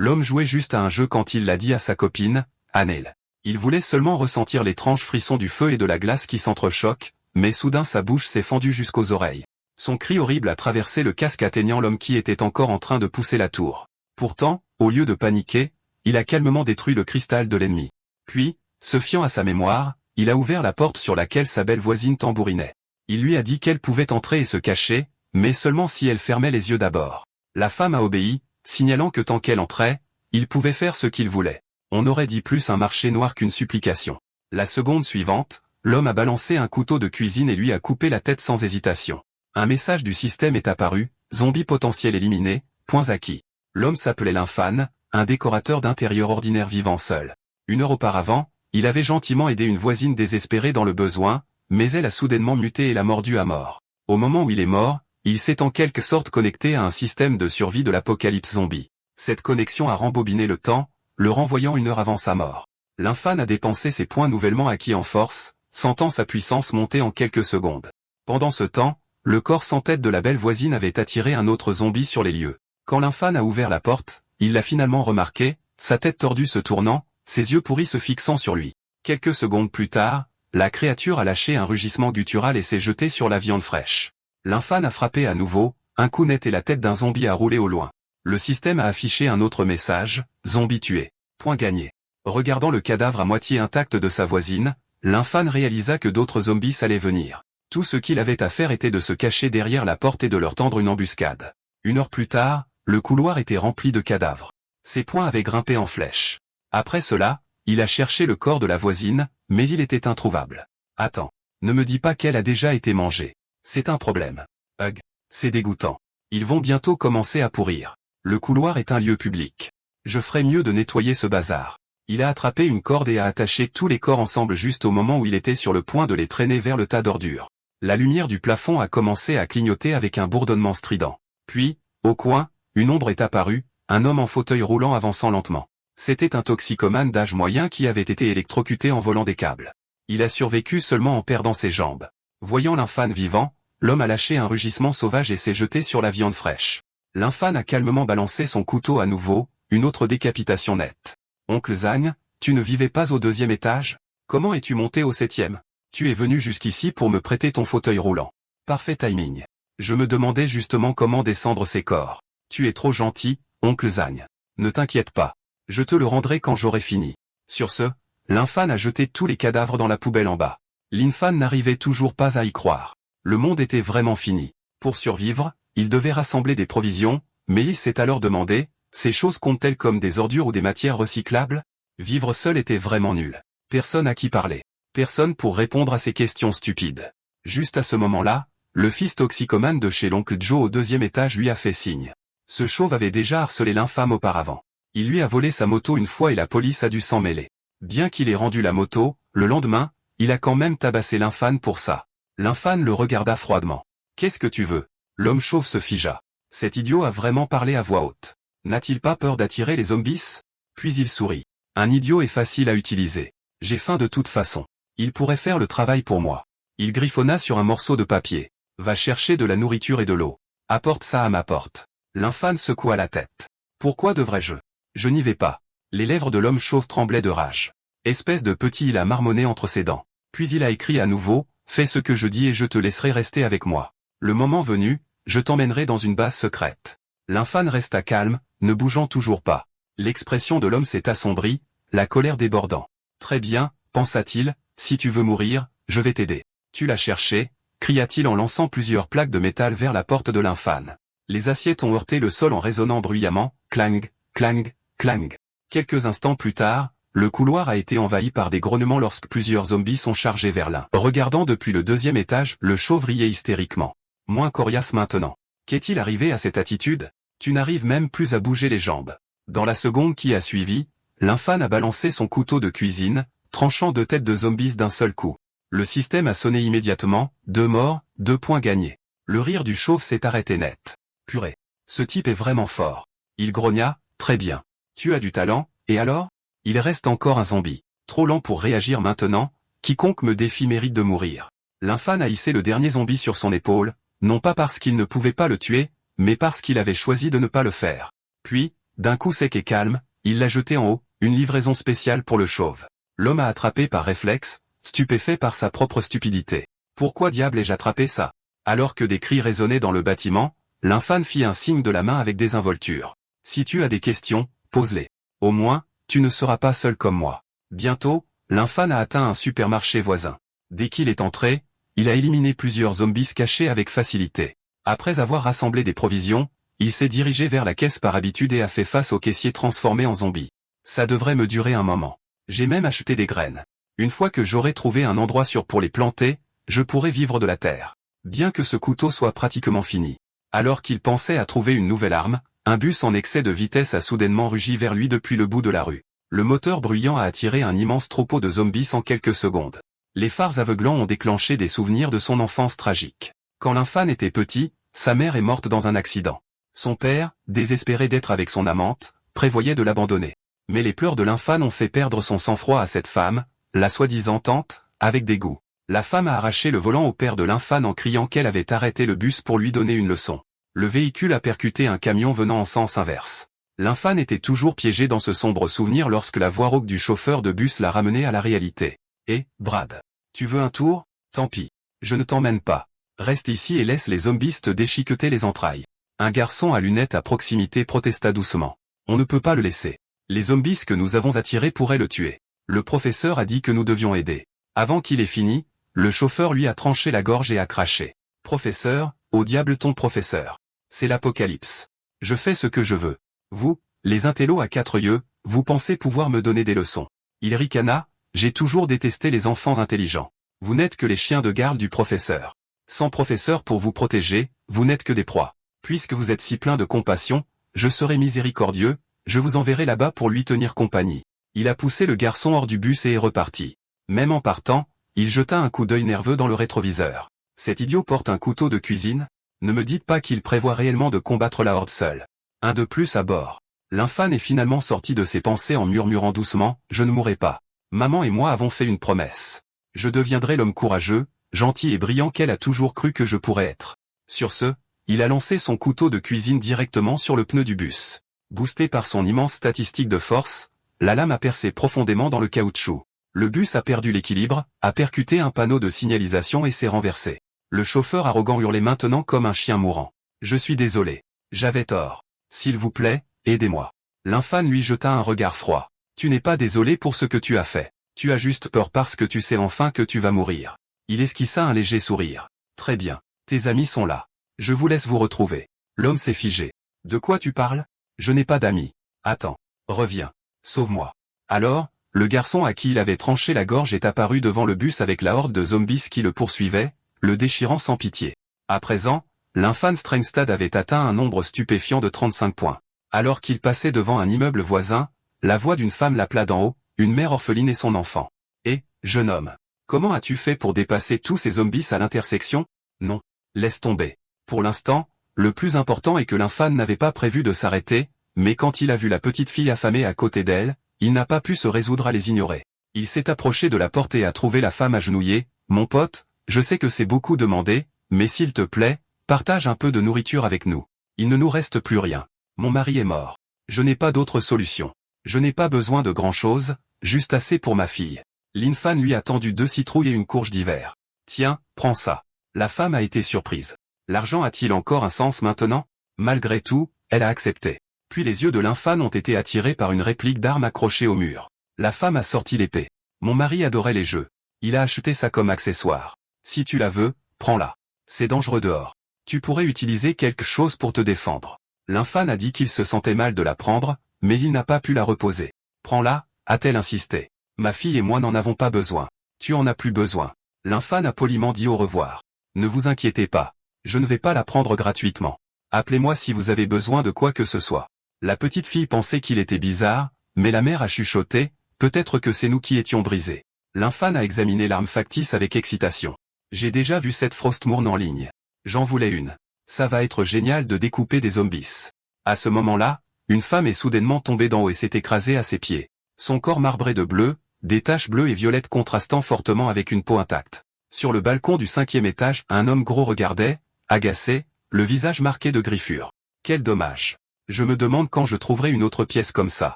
L'homme jouait juste à un jeu quand il l'a dit à sa copine, Annelle. Il voulait seulement ressentir l'étrange frisson du feu et de la glace qui s'entrechoquent, mais soudain sa bouche s'est fendue jusqu'aux oreilles. Son cri horrible a traversé le casque atteignant l'homme qui était encore en train de pousser la tour. Pourtant, au lieu de paniquer, il a calmement détruit le cristal de l'ennemi. Puis, se fiant à sa mémoire, il a ouvert la porte sur laquelle sa belle voisine tambourinait. Il lui a dit qu'elle pouvait entrer et se cacher, mais seulement si elle fermait les yeux d'abord. La femme a obéi, signalant que tant qu'elle entrait, il pouvait faire ce qu'il voulait. On aurait dit plus un marché noir qu'une supplication. La seconde suivante, l'homme a balancé un couteau de cuisine et lui a coupé la tête sans hésitation. Un message du système est apparu, zombie potentiel éliminé, points acquis. L'homme s'appelait Lymphane, un décorateur d'intérieur ordinaire vivant seul. 1 heure auparavant, il avait gentiment aidé une voisine désespérée dans le besoin, mais elle a soudainement muté et l'a mordu à mort. Au moment où il est mort, il s'est en quelque sorte connecté à un système de survie de l'apocalypse zombie. Cette connexion a rembobiné le temps, le renvoyant 1 heure avant sa mort. Lymphane a dépensé ses points nouvellement acquis en force, sentant sa puissance monter en quelques secondes. Pendant ce temps, le corps sans tête de la belle voisine avait attiré un autre zombie sur les lieux. Quand Lymphane a ouvert la porte, il l'a finalement remarqué, sa tête tordue se tournant, ses yeux pourris se fixant sur lui. Quelques secondes plus tard, la créature a lâché un rugissement guttural et s'est jetée sur la viande fraîche. Lymphane a frappé à nouveau, un coup net et la tête d'un zombie a roulé au loin. Le système a affiché un autre message, zombie tué. Point gagné. Regardant le cadavre à moitié intact de sa voisine, Lymphane réalisa que d'autres zombies allaient venir. Tout ce qu'il avait à faire était de se cacher derrière la porte et de leur tendre une embuscade. 1 heure plus tard, le couloir était rempli de cadavres. Ses poings avaient grimpé en flèche. Après cela, il a cherché le corps de la voisine, mais il était introuvable. Attends, ne me dis pas qu'elle a déjà été mangée. C'est un problème. Hug, c'est dégoûtant. Ils vont bientôt commencer à pourrir. Le couloir est un lieu public. Je ferais mieux de nettoyer ce bazar. Il a attrapé une corde et a attaché tous les corps ensemble juste au moment où il était sur le point de les traîner vers le tas d'ordures. La lumière du plafond a commencé à clignoter avec un bourdonnement strident. Puis, au coin, une ombre est apparue, un homme en fauteuil roulant avançant lentement. C'était un toxicomane d'âge moyen qui avait été électrocuté en volant des câbles. Il a survécu seulement en perdant ses jambes. Voyant Lymphane vivant, l'homme a lâché un rugissement sauvage et s'est jeté sur la viande fraîche. Lymphane a calmement balancé son couteau à nouveau, une autre décapitation nette. Oncle Zagne, tu ne vivais pas au 2e étage? Comment es-tu monté au 7e? Tu es venu jusqu'ici pour me prêter ton fauteuil roulant. Parfait timing. Je me demandais justement comment descendre ces corps. Tu es trop gentil, oncle Zagne. Ne t'inquiète pas. Je te le rendrai quand j'aurai fini. Sur ce, Lymphane a jeté tous les cadavres dans la poubelle en bas. Lymphane n'arrivait toujours pas à y croire. Le monde était vraiment fini. Pour survivre, il devait rassembler des provisions, mais il s'est alors demandé, ces choses comptent-elles comme des ordures ou des matières recyclables? Vivre seul était vraiment nul. Personne à qui parler. Personne pour répondre à ces questions stupides. Juste à ce moment-là, le fils toxicomane de chez l'oncle Joe au 2e étage lui a fait signe. Ce chauve avait déjà harcelé l'infâme auparavant. Il lui a volé sa moto une fois et la police a dû s'en mêler. Bien qu'il ait rendu la moto, le lendemain, il a quand même tabassé l'infâme pour ça. L'infâme le regarda froidement. « Qu'est-ce que tu veux ?» L'homme chauve se figea. Cet idiot a vraiment parlé à voix haute. N'a-t-il pas peur d'attirer les zombies? Puis il sourit. Un idiot est facile à utiliser. J'ai faim de toute façon. Il pourrait faire le travail pour moi. Il griffonna sur un morceau de papier. Va chercher de la nourriture et de l'eau. Apporte ça à ma porte. L'infâme secoua la tête. Pourquoi devrais-je? Je n'y vais pas. Les lèvres de l'homme chauve tremblaient de rage. Espèce de petit, il a marmonné entre ses dents. Puis il a écrit à nouveau, fais ce que je dis et je te laisserai rester avec moi. Le moment venu, je t'emmènerai dans une base secrète. L'infâme resta calme, ne bougeant toujours pas. L'expression de l'homme s'est assombrie, la colère débordant. Très bien, pensa-t-il, si tu veux mourir, je vais t'aider. Tu l'as cherché, cria-t-il en lançant plusieurs plaques de métal vers la porte de l'infâme. Les assiettes ont heurté le sol en résonnant bruyamment, clang, clang, clang. Quelques instants plus tard, le couloir a été envahi par des grognements lorsque plusieurs zombies sont chargés vers l'un. Regardant depuis le 2e étage, le chauve riait hystériquement. Moins coriace maintenant. Qu'est-il arrivé à cette attitude? Tu n'arrives même plus à bouger les jambes. Dans la seconde qui a suivi, l'infâme a balancé son couteau de cuisine, tranchant 2 têtes de zombies d'un seul coup. Le système a sonné immédiatement, 2 morts, 2 points gagnés. Le rire du chauve s'est arrêté net. Purée. Ce type est vraiment fort. Il grogna, très bien. Tu as du talent, et alors? Il reste encore un zombie. Trop lent pour réagir maintenant, quiconque me défie mérite de mourir. L'infâme a hissé le dernier zombie sur son épaule, non pas parce qu'il ne pouvait pas le tuer, mais parce qu'il avait choisi de ne pas le faire. Puis, D'un coup sec et calme, il l'a jeté en haut, une livraison spéciale pour le chauve. L'homme a attrapé par réflexe, stupéfait par sa propre stupidité. Pourquoi diable ai-je attrapé ça? Alors que des cris résonnaient dans le bâtiment, l'infâme fit un signe de la main avec désinvolture. Si tu as des questions, pose-les. Au moins, tu ne seras pas seul comme moi. Bientôt, l'infâme a atteint un supermarché voisin. Dès qu'il est entré, il a éliminé plusieurs zombies cachés avec facilité. Après avoir rassemblé des provisions, il s'est dirigé vers la caisse par habitude et a fait face au caissier transformé en zombie. Ça devrait me durer un moment. J'ai même acheté des graines. Une fois que j'aurai trouvé un endroit sûr pour les planter, je pourrai vivre de la terre. Bien que ce couteau soit pratiquement fini. Alors qu'il pensait à trouver une nouvelle arme, un bus en excès de vitesse a soudainement rugi vers lui depuis le bout de la rue. Le moteur bruyant a attiré un immense troupeau de zombies en quelques secondes. Les phares aveuglants ont déclenché des souvenirs de son enfance tragique. Quand l'infâme était petit, sa mère est morte dans un accident. Son père, désespéré d'être avec son amante, prévoyait de l'abandonner. Mais les pleurs de l'infâme ont fait perdre son sang-froid à cette femme, la soi-disant tante, avec dégoût. La femme a arraché le volant au père de l'infâme en criant qu'elle avait arrêté le bus pour lui donner une leçon. Le véhicule a percuté un camion venant en sens inverse. L'infâme était toujours piégé dans ce sombre souvenir lorsque la voix rauque du chauffeur de bus l'a ramené à la réalité. Et, Brad, tu veux un tour? Tant pis. Je ne t'emmène pas. Reste ici et laisse les zombies te déchiqueter les entrailles. Un garçon à lunettes à proximité protesta doucement. On ne peut pas le laisser. Les zombies que nous avons attirés pourraient le tuer. Le professeur a dit que nous devions aider. Avant qu'il ait fini, le chauffeur lui a tranché la gorge et a craché. Professeur, au diable ton professeur. C'est l'apocalypse. Je fais ce que je veux. Vous, les intellos à 4 yeux, vous pensez pouvoir me donner des leçons. Il ricana, j'ai toujours détesté les enfants intelligents. Vous n'êtes que les chiens de garde du professeur. Sans professeur pour vous protéger, vous n'êtes que des proies. Puisque vous êtes si plein de compassion, je serai miséricordieux, je vous enverrai là-bas pour lui tenir compagnie. Il a poussé le garçon hors du bus et est reparti. Même en partant, il jeta un coup d'œil nerveux dans le rétroviseur. Cet idiot porte un couteau de cuisine? Ne me dites pas qu'il prévoit réellement de combattre la horde seul. Un de plus à bord. L'infâme est finalement sorti de ses pensées en murmurant doucement, je ne mourrai pas. Maman et moi avons fait une promesse. Je deviendrai l'homme courageux, gentil et brillant qu'elle a toujours cru que je pourrais être. Sur ce, il a lancé son couteau de cuisine directement sur le pneu du bus. Boosté par son immense statistique de force, la lame a percé profondément dans le caoutchouc. Le bus a perdu l'équilibre, a percuté un panneau de signalisation et s'est renversé. Le chauffeur arrogant hurlait maintenant comme un chien mourant. Je suis désolé. J'avais tort. S'il vous plaît, aidez-moi. L'infâme lui jeta un regard froid. Tu n'es pas désolé pour ce que tu as fait. Tu as juste peur parce que tu sais enfin que tu vas mourir. Il esquissa un léger sourire. Très bien. Tes amis sont là. Je vous laisse vous retrouver. L'homme s'est figé. De quoi tu parles? Je n'ai pas d'amis. Attends. Reviens. Sauve-moi. Alors, le garçon à qui il avait tranché la gorge est apparu devant le bus avec la horde de zombies qui le poursuivait, le déchirant sans pitié. À présent, l'infâme Strengstad avait atteint un nombre stupéfiant de 35 points. Alors qu'il passait devant un immeuble voisin, la voix d'une femme l'appela d'en haut, une mère orpheline et son enfant. Et, jeune homme, comment as-tu fait pour dépasser tous ces zombies à l'intersection? Non. Laisse tomber. Pour l'instant, le plus important est que l'infâme n'avait pas prévu de s'arrêter, mais quand il a vu la petite fille affamée à côté d'elle, il n'a pas pu se résoudre à les ignorer. Il s'est approché de la porte et a trouvé la femme agenouillée. Mon pote, je sais que c'est beaucoup demandé, mais s'il te plaît, partage un peu de nourriture avec nous. Il ne nous reste plus rien. Mon mari est mort. Je n'ai pas d'autre solution. Je n'ai pas besoin de grand-chose, juste assez pour ma fille. L'infâme lui a tendu 2 citrouilles et une courge d'hiver. Tiens, prends ça. La femme a été surprise. L'argent a-t-il encore un sens maintenant? Malgré tout, elle a accepté. Puis les yeux de l'infâme ont été attirés par une réplique d'arme accrochée au mur. La femme a sorti l'épée. Mon mari adorait les jeux. Il a acheté ça comme accessoire. Si tu la veux, prends-la. C'est dangereux dehors. Tu pourrais utiliser quelque chose pour te défendre. L'infâme a dit qu'il se sentait mal de la prendre, mais il n'a pas pu la reposer. Prends-la, a-t-elle insisté. Ma fille et moi n'en avons pas besoin. Tu en as plus besoin. L'infâme a poliment dit au revoir. Ne vous inquiétez pas. Je ne vais pas la prendre gratuitement. Appelez-moi si vous avez besoin de quoi que ce soit. La petite fille pensait qu'il était bizarre, mais la mère a chuchoté, peut-être que c'est nous qui étions brisés. L'infâme a examiné l'arme factice avec excitation. J'ai déjà vu cette Frostmourne en ligne. J'en voulais une. Ça va être génial de découper des zombies. À ce moment-là, une femme est soudainement tombée d'en haut et s'est écrasée à ses pieds. Son corps marbré de bleu, des taches bleues et violettes contrastant fortement avec une peau intacte. Sur le balcon du 5e étage, un homme gros regardait, agacé, le visage marqué de griffures. Quel dommage. Je me demande quand je trouverai une autre pièce comme ça.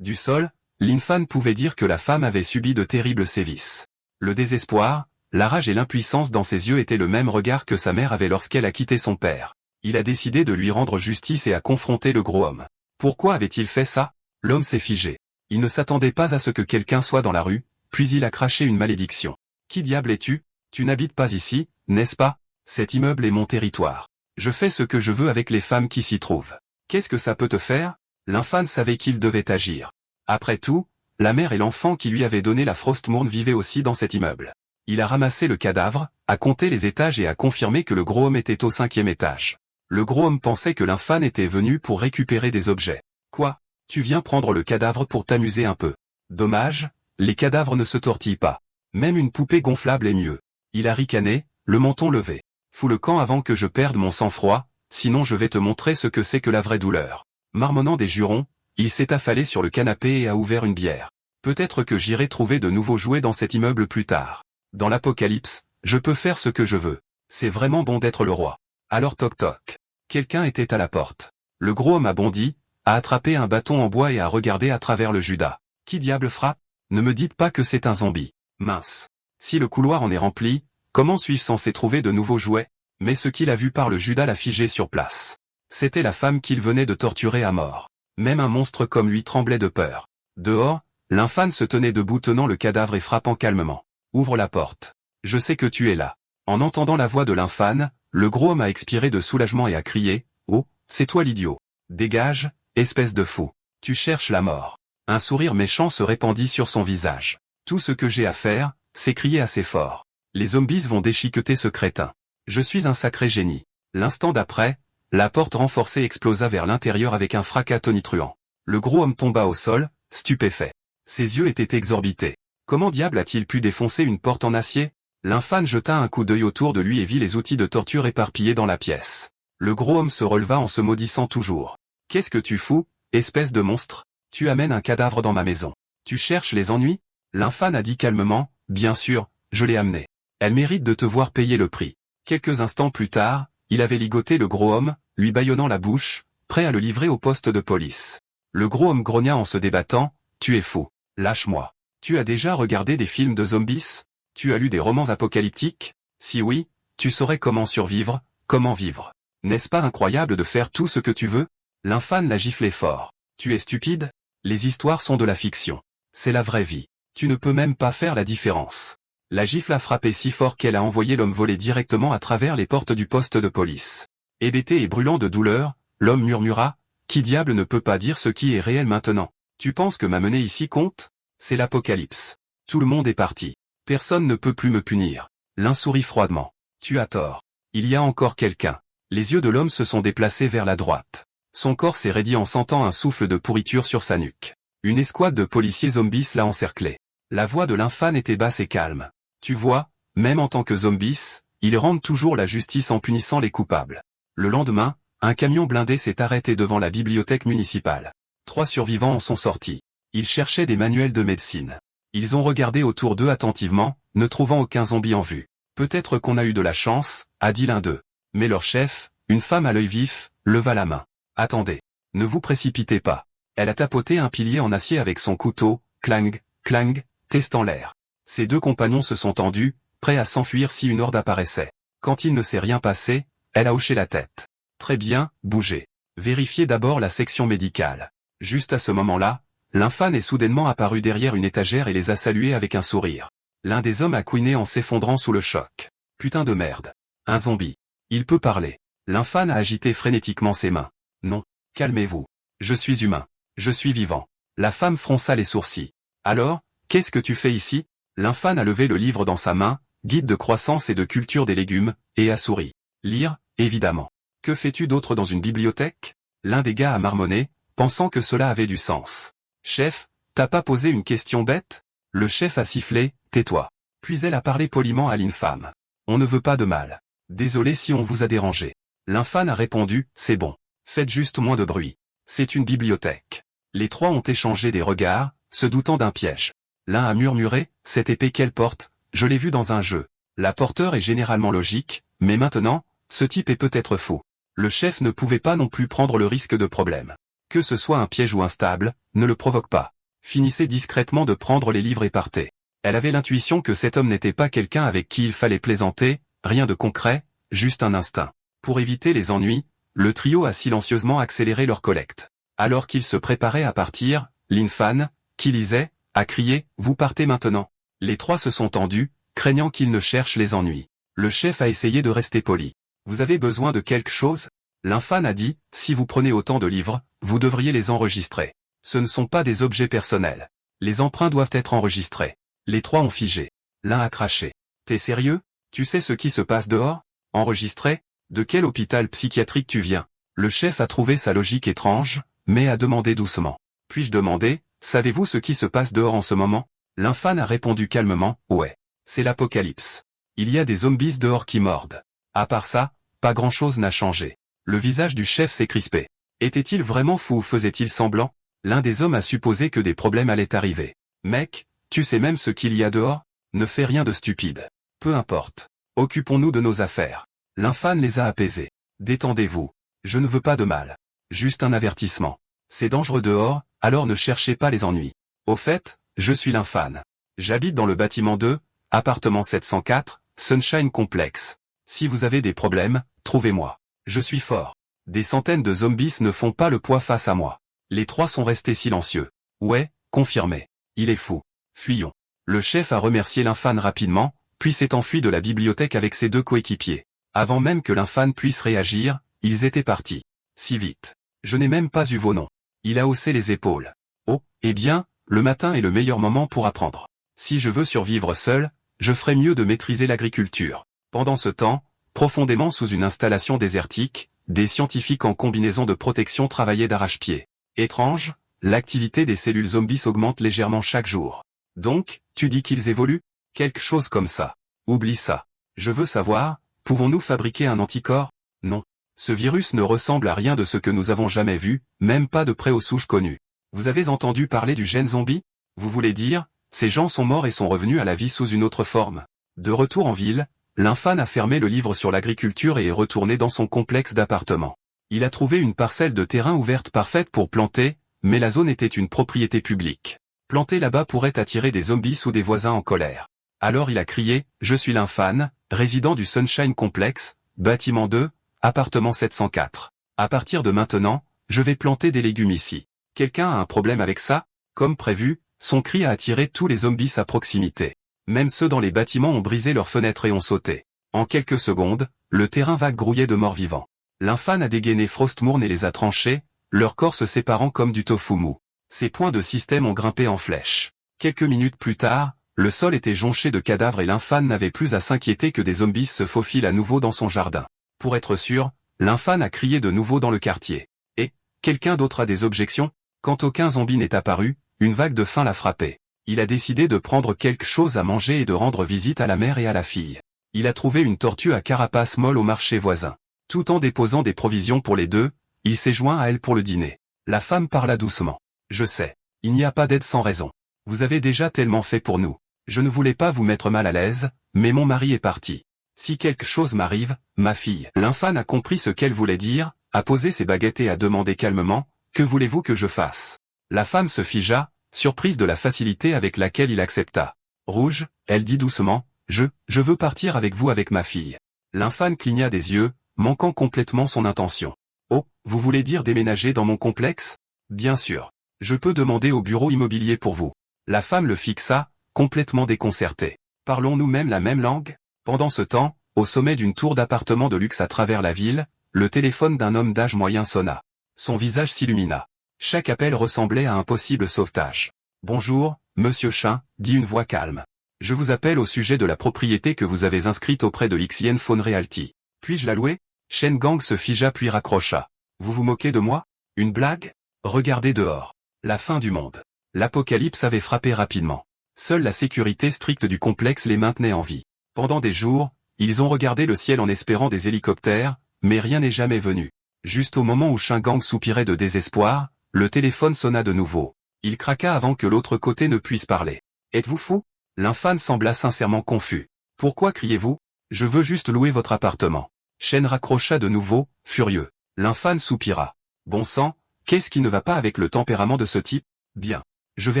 Du sol, Lin-Fan pouvait dire que la femme avait subi de terribles sévices. Le désespoir, la rage et l'impuissance dans ses yeux étaient le même regard que sa mère avait lorsqu'elle a quitté son père. Il a décidé de lui rendre justice et a confronté le gros homme. Pourquoi avait-il fait ça? L'homme s'est figé. Il ne s'attendait pas à ce que quelqu'un soit dans la rue, puis il a craché une malédiction. Qui diable es-tu? Tu n'habites pas ici, n'est-ce pas? Cet immeuble est mon territoire. Je fais ce que je veux avec les femmes qui s'y trouvent. Qu'est-ce que ça peut te faire? L'Infâne savait qu'il devait agir. Après tout, la mère et l'enfant qui lui avaient donné la Frostmourne vivaient aussi dans cet immeuble. Il a ramassé le cadavre, a compté les étages et a confirmé que le gros homme était au 5e étage. Le gros homme pensait que l'Infâne était venu pour récupérer des objets. Quoi? Tu viens prendre le cadavre pour t'amuser un peu. Dommage, les cadavres ne se tortillent pas. Même une poupée gonflable est mieux. Il a ricané, le menton levé. Fous le camp avant que je perde mon sang-froid, sinon je vais te montrer ce que c'est que la vraie douleur. Marmonnant des jurons, il s'est affalé sur le canapé et a ouvert une bière. Peut-être que j'irai trouver de nouveaux jouets dans cet immeuble plus tard. Dans l'apocalypse, je peux faire ce que je veux. C'est vraiment bon d'être le roi. Alors toc toc. Quelqu'un était à la porte. Le gros homme a bondi, a attrapé un bâton en bois et a regardé à travers le Judas. Qui diable frappe? Ne me dites pas que c'est un zombie. Mince. Si le couloir en est rempli, comment suis-je censé trouver de nouveaux jouets? Mais ce qu'il a vu par le Judas l'a figé sur place. C'était la femme qu'il venait de torturer à mort. Même un monstre comme lui tremblait de peur. Dehors, l'Infâne se tenait debout tenant le cadavre et frappant calmement. Ouvre la porte. Je sais que tu es là. En entendant la voix de l'Infâne, le gros homme a expiré de soulagement et a crié, « Oh, c'est toi l'idiot. Dégage, espèce de fou. Tu cherches la mort. » Un sourire méchant se répandit sur son visage. Tout ce que j'ai à faire, c'est crier assez fort. Les zombies vont déchiqueter ce crétin. Je suis un sacré génie. L'instant d'après, la porte renforcée explosa vers l'intérieur avec un fracas tonitruant. Le gros homme tomba au sol, stupéfait. Ses yeux étaient exorbités. Comment diable a-t-il pu défoncer une porte en acier? L'Infâne jeta un coup d'œil autour de lui et vit les outils de torture éparpillés dans la pièce. Le gros homme se releva en se maudissant toujours. « Qu'est-ce que tu fous, espèce de monstre? Tu amènes un cadavre dans ma maison. Tu cherches les ennuis ?» L'Infâne a dit calmement, « Bien sûr, je l'ai amené. Elle mérite de te voir payer le prix. » Quelques instants plus tard, il avait ligoté le gros homme, lui bâillonnant la bouche, prêt à le livrer au poste de police. Le gros homme grogna en se débattant, « Tu es fou. Lâche-moi. Tu as déjà regardé des films de zombies? Tu as lu des romans apocalyptiques? Si oui, tu saurais comment survivre, comment vivre. N'est-ce pas incroyable de faire tout ce que tu veux? » L'Infâne l'a giflé fort. « Tu es stupide? Les histoires sont de la fiction. C'est la vraie vie. Tu ne peux même pas faire la différence. » La gifle a frappé si fort qu'elle a envoyé l'homme voler directement à travers les portes du poste de police. Hébété et brûlant de douleur, l'homme murmura, « Qui diable ne peut pas dire ce qui est réel maintenant? Tu penses que ma menée ici compte? C'est l'apocalypse. Tout le monde est parti. Personne ne peut plus me punir. » L'un sourit froidement. « Tu as tort. Il y a encore quelqu'un. » Les yeux de l'homme se sont déplacés vers la droite. Son corps s'est raidi en sentant un souffle de pourriture sur sa nuque. Une escouade de policiers zombies l'a encerclé. La voix de l'Infâne était basse et calme. « Tu vois, même en tant que zombies, ils rendent toujours la justice en punissant les coupables. » Le lendemain, un camion blindé s'est arrêté devant la bibliothèque municipale. 3 survivants en sont sortis. Ils cherchaient des manuels de médecine. Ils ont regardé autour d'eux attentivement, ne trouvant aucun zombie en vue. « Peut-être qu'on a eu de la chance, » a dit l'un d'eux. Mais leur chef, une femme à l'œil vif, leva la main. « Attendez. Ne vous précipitez pas. » Elle a tapoté un pilier en acier avec son couteau, clang, clang, testant l'air. Ses 2 compagnons se sont tendus, prêts à s'enfuir si une horde apparaissait. Quand il ne s'est rien passé, elle a hoché la tête. « Très bien, bougez. Vérifiez d'abord la section médicale. » Juste à ce moment-là, l'Infâne est soudainement apparu derrière une étagère et les a salués avec un sourire. L'un des hommes a couiné en s'effondrant sous le choc. « Putain de merde. Un zombie. Il peut parler. » L'Infâne a agité frénétiquement ses mains. « Non, calmez-vous. Je suis humain. Je suis vivant. » La femme fronça les sourcils. « Alors, qu'est-ce que tu fais ici ?» L'Infâne a levé le livre dans sa main, guide de croissance et de culture des légumes, et a souri. « Lire, évidemment. Que fais-tu d'autre dans une bibliothèque ?» L'un des gars a marmonné, pensant que cela avait du sens. « Chef, t'as pas posé une question bête ?» Le chef a sifflé, « Tais-toi. » Puis elle a parlé poliment à l'infâme. « On ne veut pas de mal. Désolé si on vous a dérangé. » L'infâme a répondu, « C'est bon. Faites juste moins de bruit. C'est une bibliothèque. » Les 3 ont échangé des regards, se doutant d'un piège. L'un a murmuré, « Cette épée qu'elle porte, je l'ai vue dans un jeu. La porteur est généralement logique, mais maintenant, ce type est peut-être fou. » Le chef ne pouvait pas non plus prendre le risque de problème. Que ce soit un piège ou instable, ne le provoque pas. Finissez discrètement de prendre les livres et partez. Elle avait l'intuition que cet homme n'était pas quelqu'un avec qui il fallait plaisanter, rien de concret, juste un instinct. Pour éviter les ennuis, le trio a silencieusement accéléré leur collecte. Alors qu'ils se préparaient à partir, Linfan, qui lisait, a crié « Vous partez maintenant ». Les trois se sont tendus, craignant qu'ils ne cherchent les ennuis. Le chef a essayé de rester poli. « Vous avez besoin de quelque chose ?» Linfan a dit « Si vous prenez autant de livres, vous devriez les enregistrer. Ce ne sont pas des objets personnels. Les emprunts doivent être enregistrés. » Les trois ont figé. L'un a craché. « T'es sérieux? Tu sais ce qui se passe dehors? Enregistré? De quel hôpital psychiatrique tu viens ?» Le chef a trouvé sa logique étrange, mais a demandé doucement. « Puis-je demander, savez-vous ce qui se passe dehors en ce moment ?» Linfan a répondu calmement, « Ouais. C'est l'apocalypse. Il y a des zombies dehors qui mordent. À part ça, pas grand-chose n'a changé. » Le visage du chef s'est crispé. Était-il vraiment fou ou faisait-il semblant? L'un des hommes a supposé que des problèmes allaient arriver. « Mec, tu sais même ce qu'il y a dehors? Ne fais rien de stupide. Peu importe. Occupons-nous de nos affaires. » Linfan les a apaisés. « Détendez-vous. Je ne veux pas de mal. Juste un avertissement. C'est dangereux dehors, alors ne cherchez pas les ennuis. Au fait, je suis Linfan. J'habite dans le bâtiment 2, appartement 704, Sunshine Complex. Si vous avez des problèmes, trouvez-moi. Je suis fort. Des centaines de zombies ne font pas le poids face à moi. » Les trois sont restés silencieux. « Ouais, confirmé. Il est fou. Fuyons. » Le chef a remercié Linfan rapidement, puis s'est enfui de la bibliothèque avec ses deux coéquipiers. Avant même que Linfan puisse réagir, ils étaient partis. Si vite. Je n'ai même pas eu vos noms. Il a haussé les épaules. Oh, eh bien, le matin est le meilleur moment pour apprendre. Si je veux survivre seul, je ferais mieux de maîtriser l'agriculture. Pendant ce temps, profondément sous une installation désertique, des scientifiques en combinaison de protection travaillaient d'arrache-pied. Étrange, l'activité des cellules zombies augmente légèrement chaque jour. Donc, tu dis qu'ils évoluent? Quelque chose comme ça. Oublie ça. Je veux savoir, pouvons-nous fabriquer un anticorps? Non. Ce virus ne ressemble à rien de ce que nous avons jamais vu, même pas de près aux souches connues. Vous avez entendu parler du gène zombie? Vous voulez dire, ces gens sont morts et sont revenus à la vie sous une autre forme. De retour en ville, Linfan a fermé le livre sur l'agriculture et est retourné dans son complexe d'appartements. Il a trouvé une parcelle de terrain ouverte parfaite pour planter, mais la zone était une propriété publique. Planter là-bas pourrait attirer des zombies ou des voisins en colère. Alors il a crié, « Je suis Linfan, résident du Sunshine Complex, bâtiment 2, appartement 704. À partir de maintenant, je vais planter des légumes ici. Quelqu'un a un problème avec ça? » Comme prévu, son cri a attiré tous les zombies à proximité. Même ceux dans les bâtiments ont brisé leurs fenêtres et ont sauté. En quelques secondes, le terrain vague grouillait de morts vivants. Linfan a dégainé Frostmourne et les a tranchés, leur corps se séparant comme du tofu mou. Ses points de système ont grimpé en flèche. Quelques minutes plus tard, le sol était jonché de cadavres et Linfan n'avait plus à s'inquiéter que des zombies se faufilent à nouveau dans son jardin. Pour être sûr, Linfan a crié de nouveau dans le quartier. Et, quelqu'un d'autre a des objections? Quand aucun zombie n'est apparu, une vague de faim l'a frappé. Il a décidé de prendre quelque chose à manger et de rendre visite à la mère et à la fille. Il a trouvé une tortue à carapace molle au marché voisin. Tout en déposant des provisions pour les deux, il s'est joint à elle pour le dîner. La femme parla doucement. « Je sais. Il n'y a pas d'aide sans raison. Vous avez déjà tellement fait pour nous. Je ne voulais pas vous mettre mal à l'aise, mais mon mari est parti. Si quelque chose m'arrive, ma fille. » Linfan a compris ce qu'elle voulait dire, a posé ses baguettes et a demandé calmement, « Que voulez-vous que je fasse ?» La femme se figea, surprise de la facilité avec laquelle il accepta. Rouge, elle dit doucement, « Je veux partir avec vous avec ma fille. » Linfan cligna des yeux, manquant complètement son intention. « Oh, vous voulez dire déménager dans mon complexe? Bien sûr. Je peux demander au bureau immobilier pour vous. » La femme le fixa, complètement déconcertée. « Parlons-nous même la même langue ?» Pendant ce temps, au sommet d'une tour d'appartement de luxe à travers la ville, le téléphone d'un homme d'âge moyen sonna. Son visage s'illumina. Chaque appel ressemblait à un possible sauvetage. « Bonjour, monsieur Chin, » dit une voix calme. « Je vous appelle au sujet de la propriété que vous avez inscrite auprès de l'Xian Phone Realty. Puis-je la louer ?» Shen Gang se figea puis raccrocha. « Vous vous moquez de moi? Une blague? Regardez dehors. La fin du monde. » L'apocalypse avait frappé rapidement. Seule la sécurité stricte du complexe les maintenait en vie. Pendant des jours, ils ont regardé le ciel en espérant des hélicoptères, mais rien n'est jamais venu. Juste au moment où Shen Gang soupirait de désespoir, le téléphone sonna de nouveau. Il craqua avant que l'autre côté ne puisse parler. « Êtes-vous fou ?» Linfan sembla sincèrement confus. « Pourquoi criez-vous? Je veux juste louer votre appartement. » Shen raccrocha de nouveau, furieux. Linfan soupira. « Bon sang, Qu'est-ce qui ne va pas avec le tempérament de ce type? Bien. Je vais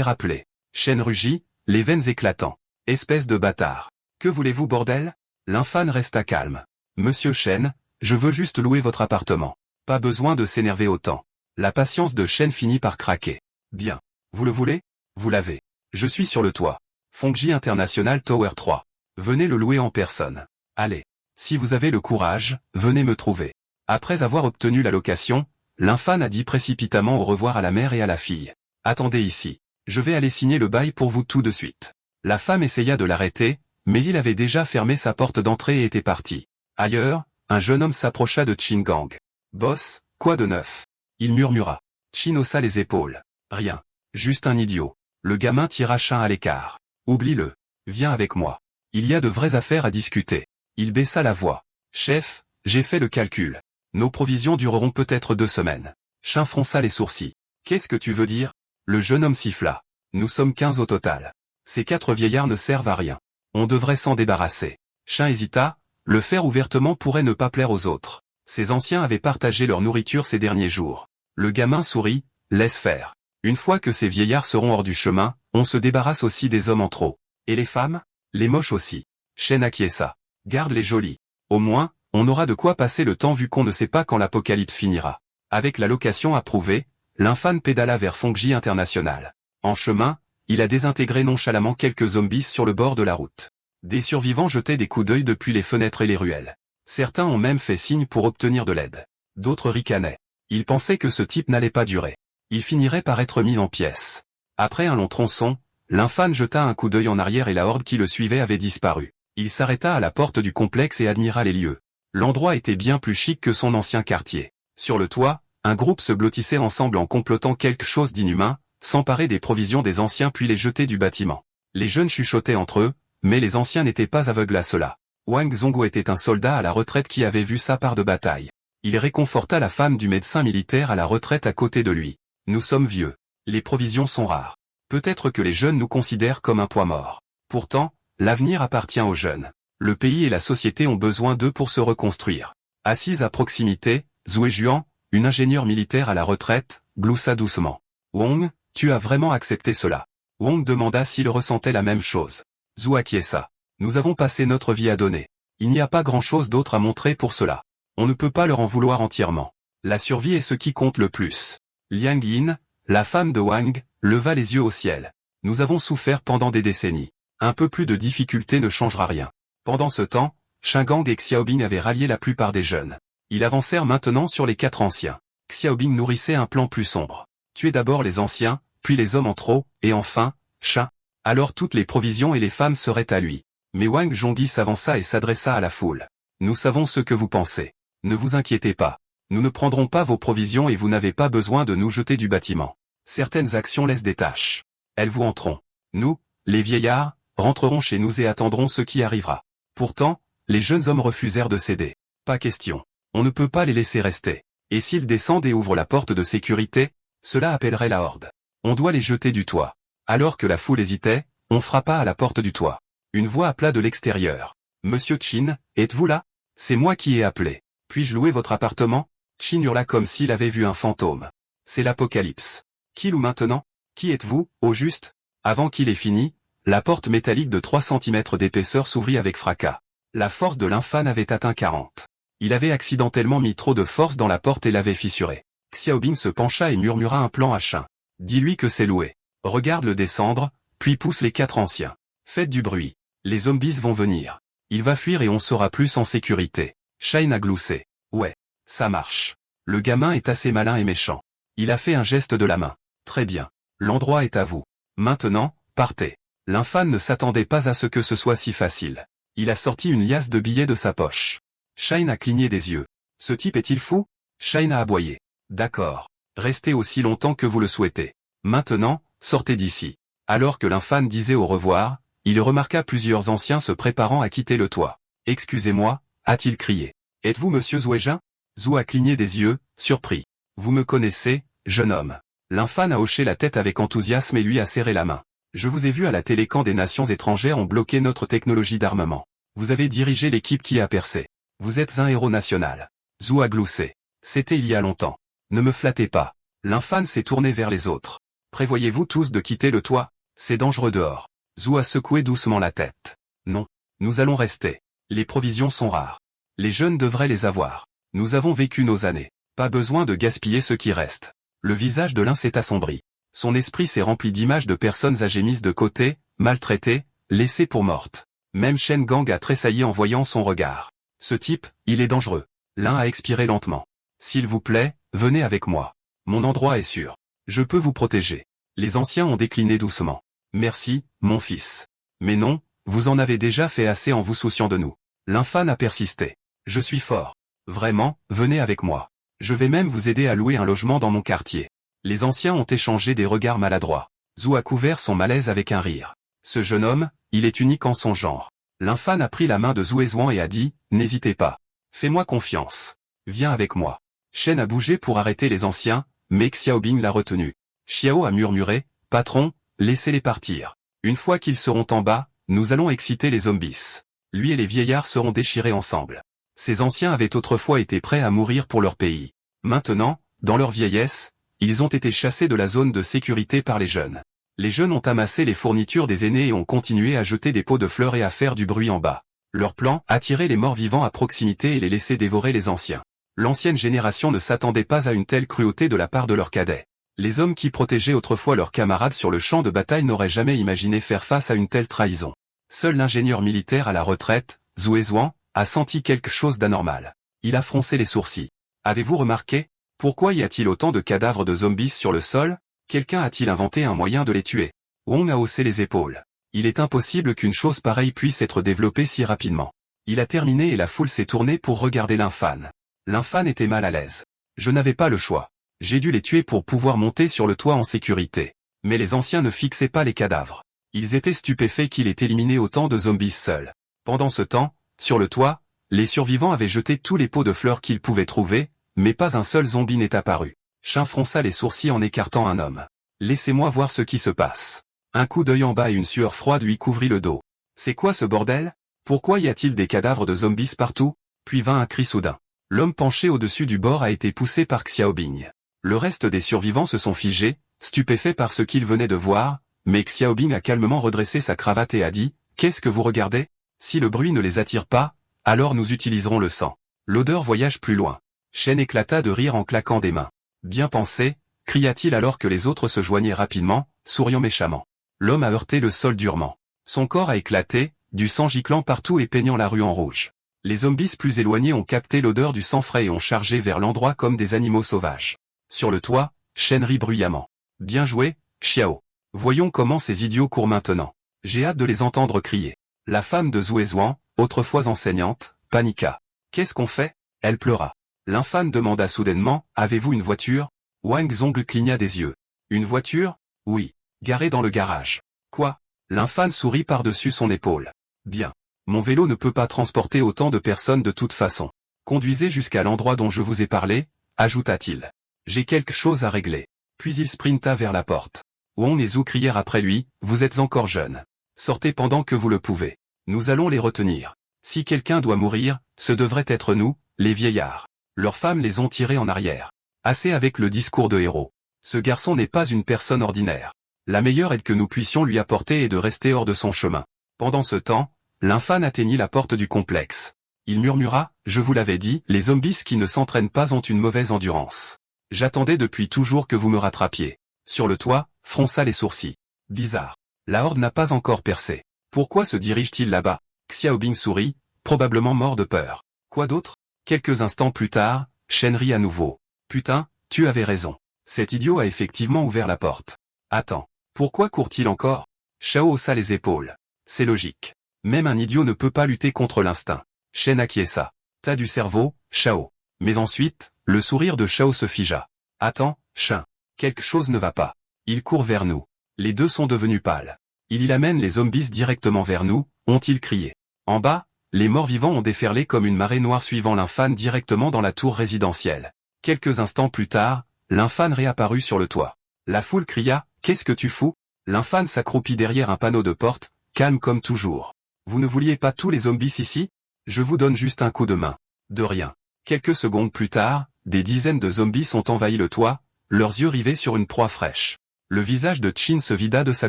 rappeler. Shen rugit, les veines éclatant. Espèce de bâtard. Que voulez-vous bordel? L'infâne resta calme. Monsieur Shen, je veux juste louer votre appartement. Pas besoin de s'énerver autant. La patience de Shen finit par craquer. Bien. Vous le voulez? Vous l'avez. Je suis sur le toit. Fongji International Tower 3. Venez le louer en personne. Allez. Si vous avez le courage, venez me trouver. Après avoir obtenu la location, l'infâne a dit précipitamment au revoir à la mère et à la fille. Attendez ici. Je vais aller signer le bail pour vous tout de suite. La femme essaya de l'arrêter, mais il avait déjà fermé sa porte d'entrée et était parti. Ailleurs, un jeune homme s'approcha de Qin Gang. Boss, quoi de neuf? Il murmura. Qin haussa les épaules. Rien. Juste un idiot. Le gamin tira Qin à l'écart. Oublie-le. Viens avec moi. Il y a de vraies affaires à discuter. Il baissa la voix. Chef, j'ai fait le calcul. Nos provisions dureront peut-être 2 semaines. Qin fronça les sourcils. Qu'est-ce que tu veux dire? Le jeune homme siffla. Nous sommes 15 au total. Ces 4 vieillards ne servent à rien. On devrait s'en débarrasser. Qin hésita, le faire ouvertement pourrait ne pas plaire aux autres. Ces anciens avaient partagé leur nourriture ces derniers jours. Le gamin sourit, laisse faire. Une fois que ces vieillards seront hors du chemin, on se débarrasse aussi des hommes en trop. Et les femmes? Les moches aussi. Shen acquiesça. Garde les jolis. Au moins, on aura de quoi passer le temps vu qu'on ne sait pas quand l'apocalypse finira. Avec la location approuvée, l'infâne pédala vers Fongji International. En chemin, il a désintégré nonchalamment quelques zombies sur le bord de la route. Des survivants jetaient des coups d'œil depuis les fenêtres et les ruelles. Certains ont même fait signe pour obtenir de l'aide. D'autres ricanaient. Ils pensaient que ce type n'allait pas durer. Il finirait par être mis en pièces. Après un long tronçon, l'infâne jeta un coup d'œil en arrière et la horde qui le suivait avait disparu. Il s'arrêta à la porte du complexe et admira les lieux. L'endroit était bien plus chic que son ancien quartier. Sur le toit, un groupe se blottissait ensemble en complotant quelque chose d'inhumain, s'emparer des provisions des anciens puis les jeter du bâtiment. Les jeunes chuchotaient entre eux, mais les anciens n'étaient pas aveugles à cela. Wang Zongo était un soldat à la retraite qui avait vu sa part de bataille. Il réconforta la femme du médecin militaire à la retraite à côté de lui. Nous sommes vieux. Les provisions sont rares. Peut-être que les jeunes nous considèrent comme un poids mort. Pourtant, l'avenir appartient aux jeunes. Le pays et la société ont besoin d'eux pour se reconstruire. Assise à proximité, Zhué Juan, une ingénieure militaire à la retraite, gloussa doucement. Wong, tu as vraiment accepté cela? Wong demanda s'il ressentait la même chose. Zhu acquiesça. Nous avons passé notre vie à donner. Il n'y a pas grand-chose d'autre à montrer pour cela. On ne peut pas leur en vouloir entièrement. La survie est ce qui compte le plus. Liang Yin, la femme de Wang, leva les yeux au ciel. Nous avons souffert pendant des décennies. Un peu plus de difficulté ne changera rien. Pendant ce temps, Shingang et Xiaobing avaient rallié la plupart des jeunes. Ils avancèrent maintenant sur les 4 anciens. Xiaobing nourrissait un plan plus sombre. Tuer d'abord les anciens, puis les hommes en trop, et enfin, Shin. Alors toutes les provisions et les femmes seraient à lui. Mais Wang Zhongyi s'avança et s'adressa à la foule. Nous savons ce que vous pensez. Ne vous inquiétez pas. Nous ne prendrons pas vos provisions et vous n'avez pas besoin de nous jeter du bâtiment. Certaines actions laissent des taches. Elles vous hanteront. Nous, les vieillards, rentrerons chez nous et attendrons ce qui arrivera. Pourtant, les jeunes hommes refusèrent de céder. Pas question. On ne peut pas les laisser rester. Et s'ils descendent et ouvrent la porte de sécurité, cela appellerait la horde. On doit les jeter du toit. Alors que la foule hésitait, on frappa à la porte du toit. Une voix appela de l'extérieur. Monsieur Qin, êtes-vous là? C'est moi qui ai appelé. Puis-je louer votre appartement? Qin hurla comme s'il avait vu un fantôme. C'est l'apocalypse. Qui loue maintenant? Qui êtes-vous, au juste? Avant qu'il ait fini, la porte métallique de 3 cm d'épaisseur s'ouvrit avec fracas. La force de l'infâne avait atteint 40. Il avait accidentellement mis trop de force dans la porte et l'avait fissurée. Xiaobing se pencha et murmura un plan à Shin. Dis-lui que c'est loué. Regarde-le descendre, puis pousse les 4 anciens. Faites du bruit. Les zombies vont venir. Il va fuir et on sera plus en sécurité. Shin a gloussé. Ouais, ça marche. Le gamin est assez malin et méchant. Il a fait un geste de la main. Très bien. L'endroit est à vous. Maintenant, partez. L'infâne ne s'attendait pas à ce que ce soit si facile. Il a sorti une liasse de billets de sa poche. Shin a cligné des yeux. Ce type est-il fou? Shin a aboyé. D'accord. Restez aussi longtemps que vous le souhaitez. Maintenant, sortez d'ici. Alors que l'infâne disait au revoir, il remarqua plusieurs anciens se préparant à quitter le toit. Excusez-moi, a-t-il crié. Êtes-vous monsieur Zhuejin? Zhu a cligné des yeux, surpris. Vous me connaissez, jeune homme. L'infâne a hoché la tête avec enthousiasme et lui a serré la main. Je vous ai vu à la télé quand des nations étrangères ont bloqué notre technologie d'armement. Vous avez dirigé l'équipe qui a percé. Vous êtes un héros national. Zhu a gloussé. C'était il y a longtemps. Ne me flattez pas. L'infâne s'est tourné vers les autres. Prévoyez-vous tous de quitter le toit? C'est dangereux dehors. Zhou a secoué doucement la tête. Non. Nous allons rester. Les provisions sont rares. Les jeunes devraient les avoir. Nous avons vécu nos années. Pas besoin de gaspiller ce qui reste. Le visage de l'un s'est assombri. Son esprit s'est rempli d'images de personnes âgées mises de côté, maltraitées, laissées pour mortes. Même Shen Gang a tressailli en voyant son regard. Ce type, il est dangereux. L'un a expiré lentement. S'il vous plaît, venez avec moi. Mon endroit est sûr. Je peux vous protéger. Les anciens ont décliné doucement. Merci, mon fils. Mais non, vous en avez déjà fait assez en vous souciant de nous. L'infâne a persisté. Je suis fort. Vraiment, venez avec moi. Je vais même vous aider à louer un logement dans mon quartier. Les anciens ont échangé des regards maladroits. Zhou a couvert son malaise avec un rire. Ce jeune homme, il est unique en son genre. L'infâne a pris la main de Zhou Ezhuan et a dit, n'hésitez pas. Fais-moi confiance. Viens avec moi. Shen a bougé pour arrêter les anciens, mais Xiaobing l'a retenu. Xiao a murmuré, patron, laissez-les partir. Une fois qu'ils seront en bas, nous allons exciter les zombies. Lui et les vieillards seront déchirés ensemble. Ces anciens avaient autrefois été prêts à mourir pour leur pays. Maintenant, dans leur vieillesse, ils ont été chassés de la zone de sécurité par les jeunes. Les jeunes ont amassé les fournitures des aînés et ont continué à jeter des pots de fleurs et à faire du bruit en bas. Leur plan, attirer les morts vivants à proximité et les laisser dévorer les anciens. L'ancienne génération ne s'attendait pas à une telle cruauté de la part de leurs cadets. Les hommes qui protégeaient autrefois leurs camarades sur le champ de bataille n'auraient jamais imaginé faire face à une telle trahison. Seul l'ingénieur militaire à la retraite, Zhou Ezhuan, a senti quelque chose d'anormal. Il a froncé les sourcils. Avez-vous remarqué? Pourquoi y a-t-il autant de cadavres de zombies sur le sol? Quelqu'un a-t-il inventé un moyen de les tuer? Wong a haussé les épaules. Il est impossible qu'une chose pareille puisse être développée si rapidement. Il a terminé et la foule s'est tournée pour regarder l'infâne. L'infâne était mal à l'aise. Je n'avais pas le choix. J'ai dû les tuer pour pouvoir monter sur le toit en sécurité. Mais les anciens ne fixaient pas les cadavres. Ils étaient stupéfaits qu'il ait éliminé autant de zombies seuls. Pendant ce temps, sur le toit, les survivants avaient jeté tous les pots de fleurs qu'ils pouvaient trouver, mais pas un seul zombie n'est apparu. Shin fronça les sourcils en écartant un homme. Laissez-moi voir ce qui se passe. Un coup d'œil en bas et une sueur froide lui couvrit le dos. C'est quoi ce bordel? Pourquoi y a-t-il des cadavres de zombies partout? Puis vint un cri soudain. L'homme penché au-dessus du bord a été poussé par Xiaobing. Le reste des survivants se sont figés, stupéfaits par ce qu'ils venaient de voir, mais Xiaobing a calmement redressé sa cravate et a dit, qu'est-ce que vous regardez? Si le bruit ne les attire pas, alors nous utiliserons le sang. L'odeur voyage plus loin. Shen éclata de rire en claquant des mains. Bien pensé, cria-t-il alors que les autres se joignaient rapidement, souriant méchamment. L'homme a heurté le sol durement. Son corps a éclaté, du sang giclant partout et peignant la rue en rouge. Les zombies plus éloignés ont capté l'odeur du sang frais et ont chargé vers l'endroit comme des animaux sauvages. Sur le toit, Shen rit bruyamment. Bien joué, Xiao. Voyons comment ces idiots courent maintenant. J'ai hâte de les entendre crier. La femme de Zhou Ezhuan, autrefois enseignante, paniqua. Qu'est-ce qu'on fait? Elle pleura. L'infâne demanda soudainement, avez-vous une voiture? Wang Zong cligna des yeux. Une voiture? Oui. Garée dans le garage. Quoi? L'infâne sourit par-dessus son épaule. Bien. Mon vélo ne peut pas transporter autant de personnes de toute façon. Conduisez jusqu'à l'endroit dont je vous ai parlé, ajouta-t-il. J'ai quelque chose à régler. Puis il sprinta vers la porte. Wang et Zhou crièrent après lui, vous êtes encore jeune. Sortez pendant que vous le pouvez. Nous allons les retenir. Si quelqu'un doit mourir, ce devrait être nous, les vieillards. Leurs femmes les ont tirés en arrière. Assez avec le discours de héros. Ce garçon n'est pas une personne ordinaire. La meilleure aide que nous puissions lui apporter est de rester hors de son chemin. Pendant ce temps, l'infâne atteignit la porte du complexe. Il murmura, je vous l'avais dit, les zombies qui ne s'entraînent pas ont une mauvaise endurance. J'attendais depuis toujours que vous me rattrapiez. Sur le toit, fronça les sourcils. Bizarre. La horde n'a pas encore percé. Pourquoi se dirige-t-il là-bas? Xiaobing sourit, probablement mort de peur. Quoi d'autre? Quelques instants plus tard, Shen rit à nouveau. Putain, tu avais raison. Cet idiot a effectivement ouvert la porte. Attends. Pourquoi court-il encore? Shao haussa les épaules. C'est logique. Même un idiot ne peut pas lutter contre l'instinct. Shen acquiesça. T'as du cerveau, Shao. Mais ensuite, le sourire de Shao se figea. Attends, Shin. Quelque chose ne va pas. Il court vers nous. Les deux sont devenus pâles. Il amène les zombies directement vers nous, ont-ils crié. En bas, les morts-vivants ont déferlé comme une marée noire suivant l'infâne directement dans la tour résidentielle. Quelques instants plus tard, l'infâne réapparut sur le toit. La foule cria, qu'est-ce que tu fous? L'infâne s'accroupit derrière un panneau de porte, calme comme toujours. Vous ne vouliez pas tous les zombies ici? Je vous donne juste un coup de main. De rien. Quelques secondes plus tard, des dizaines de zombies ont envahi le toit, leurs yeux rivés sur une proie fraîche. Le visage de Chin se vida de sa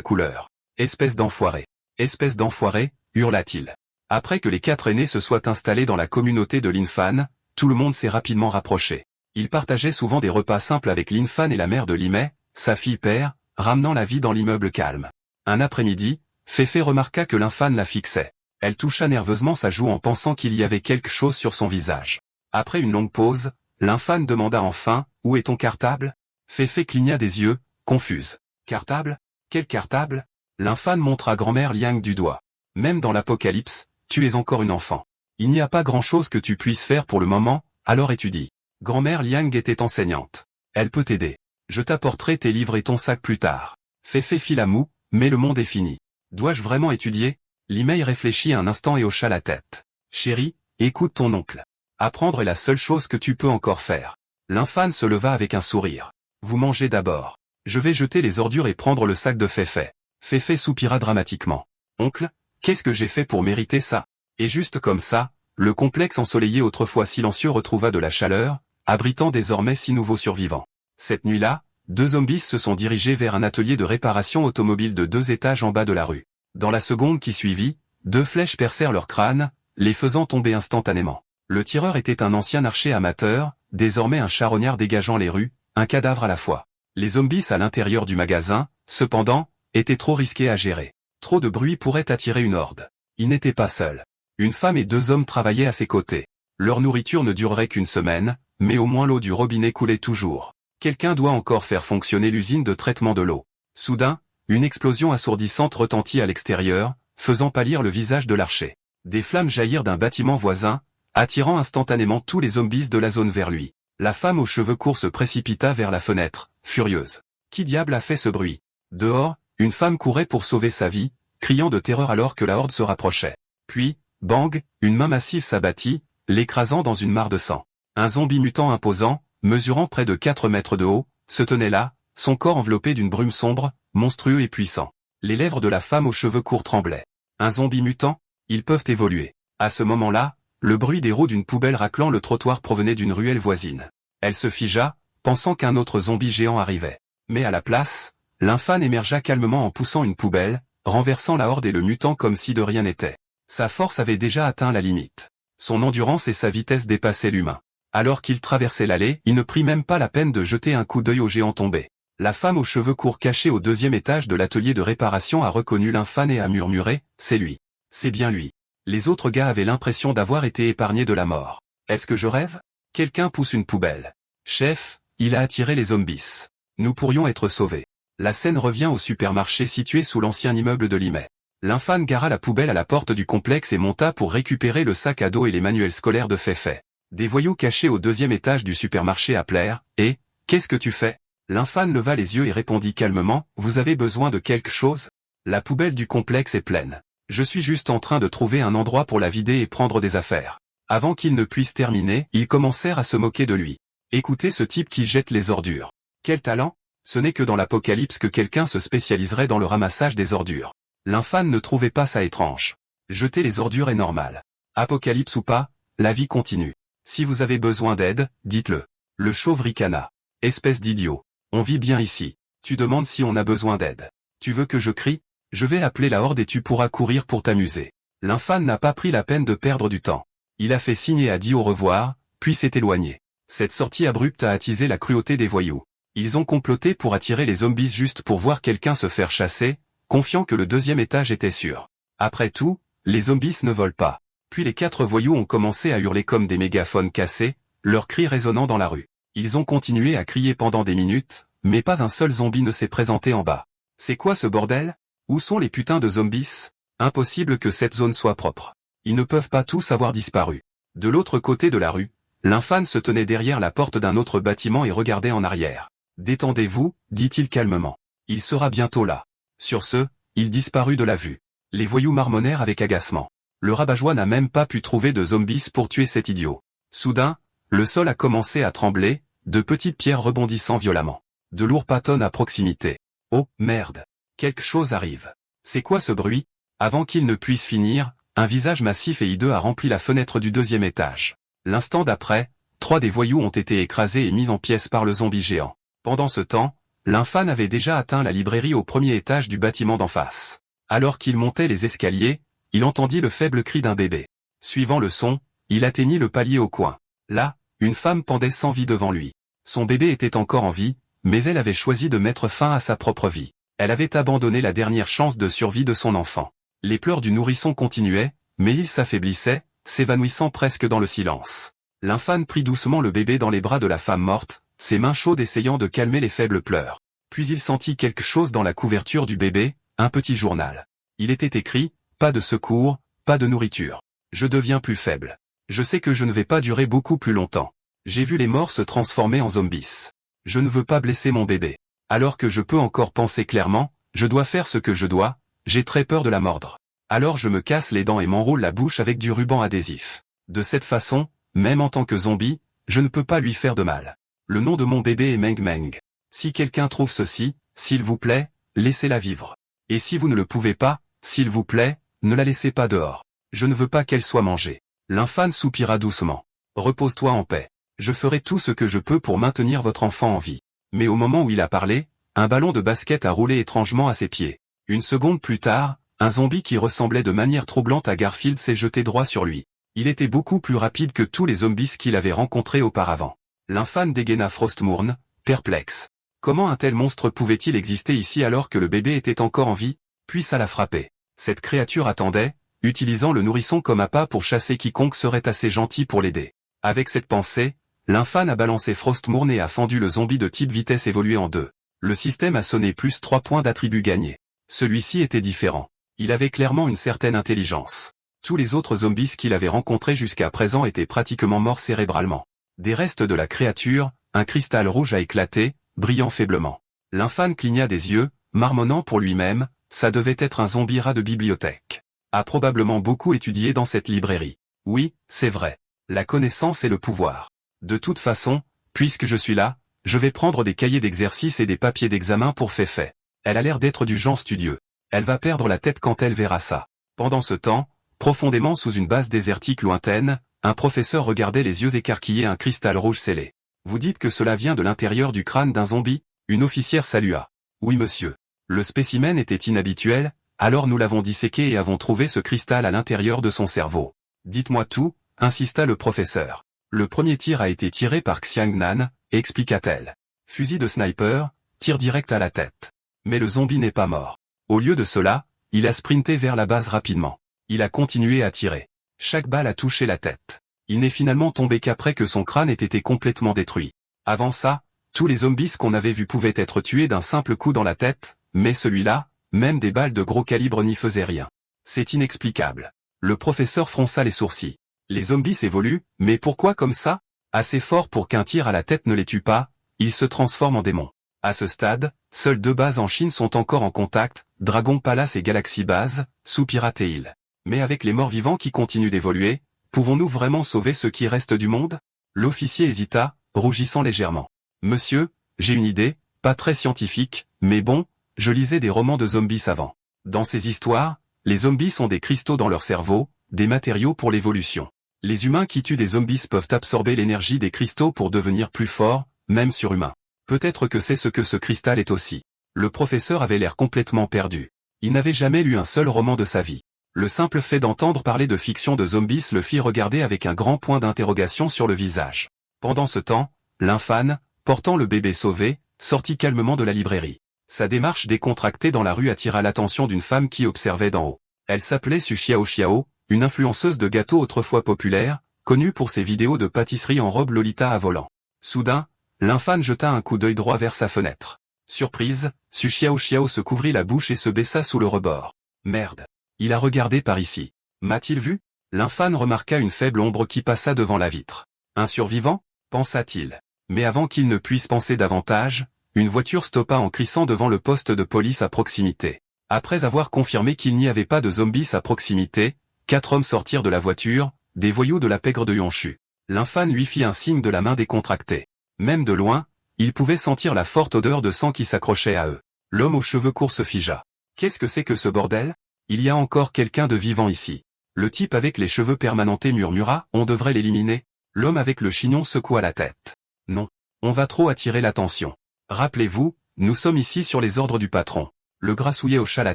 couleur. « Espèce d'enfoiré! Espèce d'enfoiré !» hurla-t-il. Après que les 4 aînés se soient installés dans la communauté de Lin Fan, tout le monde s'est rapidement rapproché. Ils partageaient souvent des repas simples avec Lin Fan et la mère de Limei, sa fille père, ramenant la vie dans l'immeuble calme. Un après-midi, Féfé remarqua que Lin Fan la fixait. Elle toucha nerveusement sa joue en pensant qu'il y avait quelque chose sur son visage. Après une longue pause, Lin Fan demanda enfin « Où est ton cartable ?» Féfé cligna des yeux, confuse. « Cartable ? Quel cartable ?» Lin Fan montra grand-mère Liang du doigt. « Même dans l'apocalypse, tu es encore une enfant. Il n'y a pas grand-chose que tu puisses faire pour le moment, alors étudie. » Grand-mère Liang était enseignante. Elle peut t'aider. Je t'apporterai tes livres et ton sac plus tard. Féfé fit la moue, mais le monde est fini. Dois-je vraiment étudier? Limei réfléchit un instant et hocha la tête. Chérie, écoute ton oncle. Apprendre est la seule chose que tu peux encore faire. Lin Fan se leva avec un sourire. Vous mangez d'abord. Je vais jeter les ordures et prendre le sac de Féfé. Féfé soupira dramatiquement. Oncle, qu'est-ce que j'ai fait pour mériter ça? Et juste comme ça, le complexe ensoleillé autrefois silencieux retrouva de la chaleur, abritant désormais 6 nouveaux survivants. Cette nuit-là, 2 zombies se sont dirigés vers un atelier de réparation automobile de 2 étages en bas de la rue. Dans la seconde qui suivit, 2 flèches percèrent leur crâne, les faisant tomber instantanément. Le tireur était un ancien archer amateur, désormais un charognard dégageant les rues, un cadavre à la fois. Les zombies à l'intérieur du magasin, cependant, étaient trop risqués à gérer. Trop de bruit pourrait attirer une horde. Il n'était pas seul. Une femme et 2 hommes travaillaient à ses côtés. Leur nourriture ne durerait qu'une semaine, mais au moins l'eau du robinet coulait toujours. Quelqu'un doit encore faire fonctionner l'usine de traitement de l'eau. Soudain, une explosion assourdissante retentit à l'extérieur, faisant pâlir le visage de l'archer. Des flammes jaillirent d'un bâtiment voisin, attirant instantanément tous les zombies de la zone vers lui. La femme aux cheveux courts se précipita vers la fenêtre, furieuse. Qui diable a fait ce bruit? Dehors, une femme courait pour sauver sa vie, criant de terreur alors que la horde se rapprochait. Puis, bang, une main massive s'abattit, l'écrasant dans une mare de sang. Un zombie mutant imposant, mesurant près de 4 mètres de haut, se tenait là, son corps enveloppé d'une brume sombre, monstrueux et puissant. Les lèvres de la femme aux cheveux courts tremblaient. Un zombie mutant? Ils peuvent évoluer. À ce moment-là, le bruit des roues d'une poubelle raclant le trottoir provenait d'une ruelle voisine. Elle se figea, pensant qu'un autre zombie géant arrivait. Mais à la place, Lin Fan émergea calmement en poussant une poubelle, renversant la horde et le mutant comme si de rien n'était. Sa force avait déjà atteint la limite. Son endurance et sa vitesse dépassaient l'humain. Alors qu'il traversait l'allée, il ne prit même pas la peine de jeter un coup d'œil au géant tombé. La femme aux cheveux courts cachée au 2e étage de l'atelier de réparation a reconnu Lin Fan et a murmuré « C'est lui. C'est bien lui. » Les autres gars avaient l'impression d'avoir été épargnés de la mort. Est-ce que je rêve? Quelqu'un pousse une poubelle. Chef, il a attiré les zombies. Nous pourrions être sauvés. La scène revient au supermarché situé sous l'ancien immeuble de Limei. Lin Fan gara la poubelle à la porte du complexe et monta pour récupérer le sac à dos et les manuels scolaires de Féfé. Des voyous cachés au 2e étage du supermarché appelèrent « Et, qu'est-ce que tu fais ?» Lin Fan leva les yeux et répondit calmement « Vous avez besoin de quelque chose? La poubelle du complexe est pleine. Je suis juste en train de trouver un endroit pour la vider et prendre des affaires. » Avant qu'il ne puisse terminer, ils commencèrent à se moquer de lui. Écoutez ce type qui jette les ordures. Quel talent? Ce n'est que dans l'apocalypse que quelqu'un se spécialiserait dans le ramassage des ordures. Lin Fan ne trouvait pas ça étrange. Jeter les ordures est normal. Apocalypse ou pas, la vie continue. Si vous avez besoin d'aide, dites-le. Le chauve ricana. Espèce d'idiot. On vit bien ici. Tu demandes si on a besoin d'aide. Tu veux que je crie? Je vais appeler la horde et tu pourras courir pour t'amuser. Lin Fan n'a pas pris la peine de perdre du temps. Il a fait signe et a dit au revoir, puis s'est éloigné. Cette sortie abrupte a attisé la cruauté des voyous. Ils ont comploté pour attirer les zombies juste pour voir quelqu'un se faire chasser, confiant que le 2e étage était sûr. Après tout, les zombies ne volent pas. Puis les 4 voyous ont commencé à hurler comme des mégaphones cassés, leurs cris résonnant dans la rue. Ils ont continué à crier pendant des minutes, mais pas un seul zombie ne s'est présenté en bas. C'est quoi ce bordel? Où sont les putains de zombies? Impossible que cette zone soit propre. Ils ne peuvent pas tous avoir disparu. De l'autre côté de la rue, Lin Fan se tenait derrière la porte d'un autre bâtiment et regardait en arrière. Détendez-vous, dit-il calmement. Il sera bientôt là. Sur ce, il disparut de la vue. Les voyous marmonnèrent avec agacement. Le rabat-joie n'a même pas pu trouver de zombies pour tuer cet idiot. Soudain, le sol a commencé à trembler, de petites pierres rebondissant violemment. De lourds patons à proximité. Oh, merde. Quelque chose arrive. C'est quoi ce bruit? Avant qu'il ne puisse finir, un visage massif et hideux a rempli la fenêtre du 2e étage. L'instant d'après, 3 des voyous ont été écrasés et mis en pièces par le zombie géant. Pendant ce temps, l'infâne avait déjà atteint la librairie au premier étage du bâtiment d'en face. Alors qu'il montait les escaliers, il entendit le faible cri d'un bébé. Suivant le son, il atteignit le palier au coin. Là, une femme pendait sans vie devant lui. Son bébé était encore en vie, mais elle avait choisi de mettre fin à sa propre vie. Elle avait abandonné la dernière chance de survie de son enfant. Les pleurs du nourrisson continuaient, mais il s'affaiblissait, s'évanouissant presque dans le silence. L'infâne prit doucement le bébé dans les bras de la femme morte, ses mains chaudes essayant de calmer les faibles pleurs. Puis il sentit quelque chose dans la couverture du bébé, un petit journal. Il était écrit, « Pas de secours, pas de nourriture. Je deviens plus faible. Je sais que je ne vais pas durer beaucoup plus longtemps. J'ai vu les morts se transformer en zombies. Je ne veux pas blesser mon bébé. Alors que je peux encore penser clairement, je dois faire ce que je dois, j'ai très peur de la mordre. Alors je me casse les dents et m'enroule la bouche avec du ruban adhésif. De cette façon, même en tant que zombie, je ne peux pas lui faire de mal. Le nom de mon bébé est Meng Meng. Si quelqu'un trouve ceci, s'il vous plaît, laissez-la vivre. Et si vous ne le pouvez pas, s'il vous plaît, ne la laissez pas dehors. Je ne veux pas qu'elle soit mangée. » L'infâne soupira doucement. « Repose-toi en paix. Je ferai tout ce que je peux pour maintenir votre enfant en vie. » Mais au moment où il a parlé, un ballon de basket a roulé étrangement à ses pieds. Une seconde plus tard, un zombie qui ressemblait de manière troublante à Garfield s'est jeté droit sur lui. Il était beaucoup plus rapide que tous les zombies qu'il avait rencontrés auparavant. L'infâne dégaina Frostmourne, perplexe. Comment un tel monstre pouvait-il exister ici alors que le bébé était encore en vie? Puis ça l'a frappé. Cette créature attendait, utilisant le nourrisson comme appât pour chasser quiconque serait assez gentil pour l'aider. Avec cette pensée, l'infâne a balancé Frostmourne et a fendu le zombie de type vitesse évolué en deux. Le système a sonné plus 3 points d'attribut gagnés. Celui-ci était différent. Il avait clairement une certaine intelligence. Tous les autres zombies qu'il avait rencontrés jusqu'à présent étaient pratiquement morts cérébralement. Des restes de la créature, un cristal rouge a éclaté, brillant faiblement. L'infâne cligna des yeux, marmonnant pour lui-même, ça devait être un zombie rat de bibliothèque. A probablement beaucoup étudié dans cette librairie. Oui, c'est vrai. La connaissance et le pouvoir. De toute façon, puisque je suis là, je vais prendre des cahiers d'exercice et des papiers d'examen pour fait. Elle a l'air d'être du genre studieux. Elle va perdre la tête quand elle verra ça. Pendant ce temps, profondément sous une base désertique lointaine, un professeur regardait les yeux écarquillés un cristal rouge scellé. Vous dites que cela vient de l'intérieur du crâne d'un zombie? Une officière salua. Oui monsieur. Le spécimen était inhabituel, alors nous l'avons disséqué et avons trouvé ce cristal à l'intérieur de son cerveau. Dites-moi tout, insista le professeur. Le premier tir a été tiré par Xiang Nan, expliqua-t-elle. Fusil de sniper, tir direct à la tête. Mais le zombie n'est pas mort. Au lieu de cela, il a sprinté vers la base rapidement. Il a continué à tirer. Chaque balle a touché la tête. Il n'est finalement tombé qu'après que son crâne ait été complètement détruit. Avant ça, tous les zombies qu'on avait vus pouvaient être tués d'un simple coup dans la tête, mais celui-là, même des balles de gros calibre n'y faisaient rien. C'est inexplicable. Le professeur fronça les sourcils. Les zombies évoluent, mais pourquoi comme ça? Assez fort pour qu'un tir à la tête ne les tue pas, ils se transforment en démons. À ce stade, seules 2 bases en Chine sont encore en contact, Dragon Palace et Galaxy Base, soupira Teil. Mais avec les morts vivants qui continuent d'évoluer, pouvons-nous vraiment sauver ce qui reste du monde? L'officier hésita, rougissant légèrement. Monsieur, j'ai une idée, pas très scientifique, mais bon, je lisais des romans de zombies avant. Dans ces histoires, les zombies sont des cristaux dans leur cerveau, des matériaux pour l'évolution. Les humains qui tuent des zombies peuvent absorber l'énergie des cristaux pour devenir plus forts, même surhumains. Peut-être que c'est ce que ce cristal est aussi. Le professeur avait l'air complètement perdu. Il n'avait jamais lu un seul roman de sa vie. Le simple fait d'entendre parler de fiction de zombies le fit regarder avec un grand point d'interrogation sur le visage. Pendant ce temps, l'infâne, portant le bébé sauvé, sortit calmement de la librairie. Sa démarche décontractée dans la rue attira l'attention d'une femme qui observait d'en haut. Elle s'appelait Su Xiao Xiao, une influenceuse de gâteaux autrefois populaire, connue pour ses vidéos de pâtisserie en robe Lolita à volant. Soudain, l'infâne jeta un coup d'œil droit vers sa fenêtre. Surprise, Su Xiao Xiao se couvrit la bouche et se baissa sous le rebord. Merde. Il a regardé par ici. M'a-t-il vu? L'infâne remarqua une faible ombre qui passa devant la vitre. Un survivant? Pensa-t-il. Mais avant qu'il ne puisse penser davantage, une voiture stoppa en crissant devant le poste de police à proximité. Après avoir confirmé qu'il n'y avait pas de zombies à proximité, 4 hommes sortirent de la voiture, des voyous de la pègre de Yonshu. L'infâne lui fit un signe de la main décontractée. Même de loin, il pouvait sentir la forte odeur de sang qui s'accrochait à eux. L'homme aux cheveux courts se figea. Qu'est-ce que c'est que ce bordel? Il y a encore quelqu'un de vivant ici. Le type avec les cheveux permanentés murmura, on devrait l'éliminer. L'homme avec le chignon secoua la tête. Non. On va trop attirer l'attention. Rappelez-vous, nous sommes ici sur les ordres du patron. Le grassouillet hocha la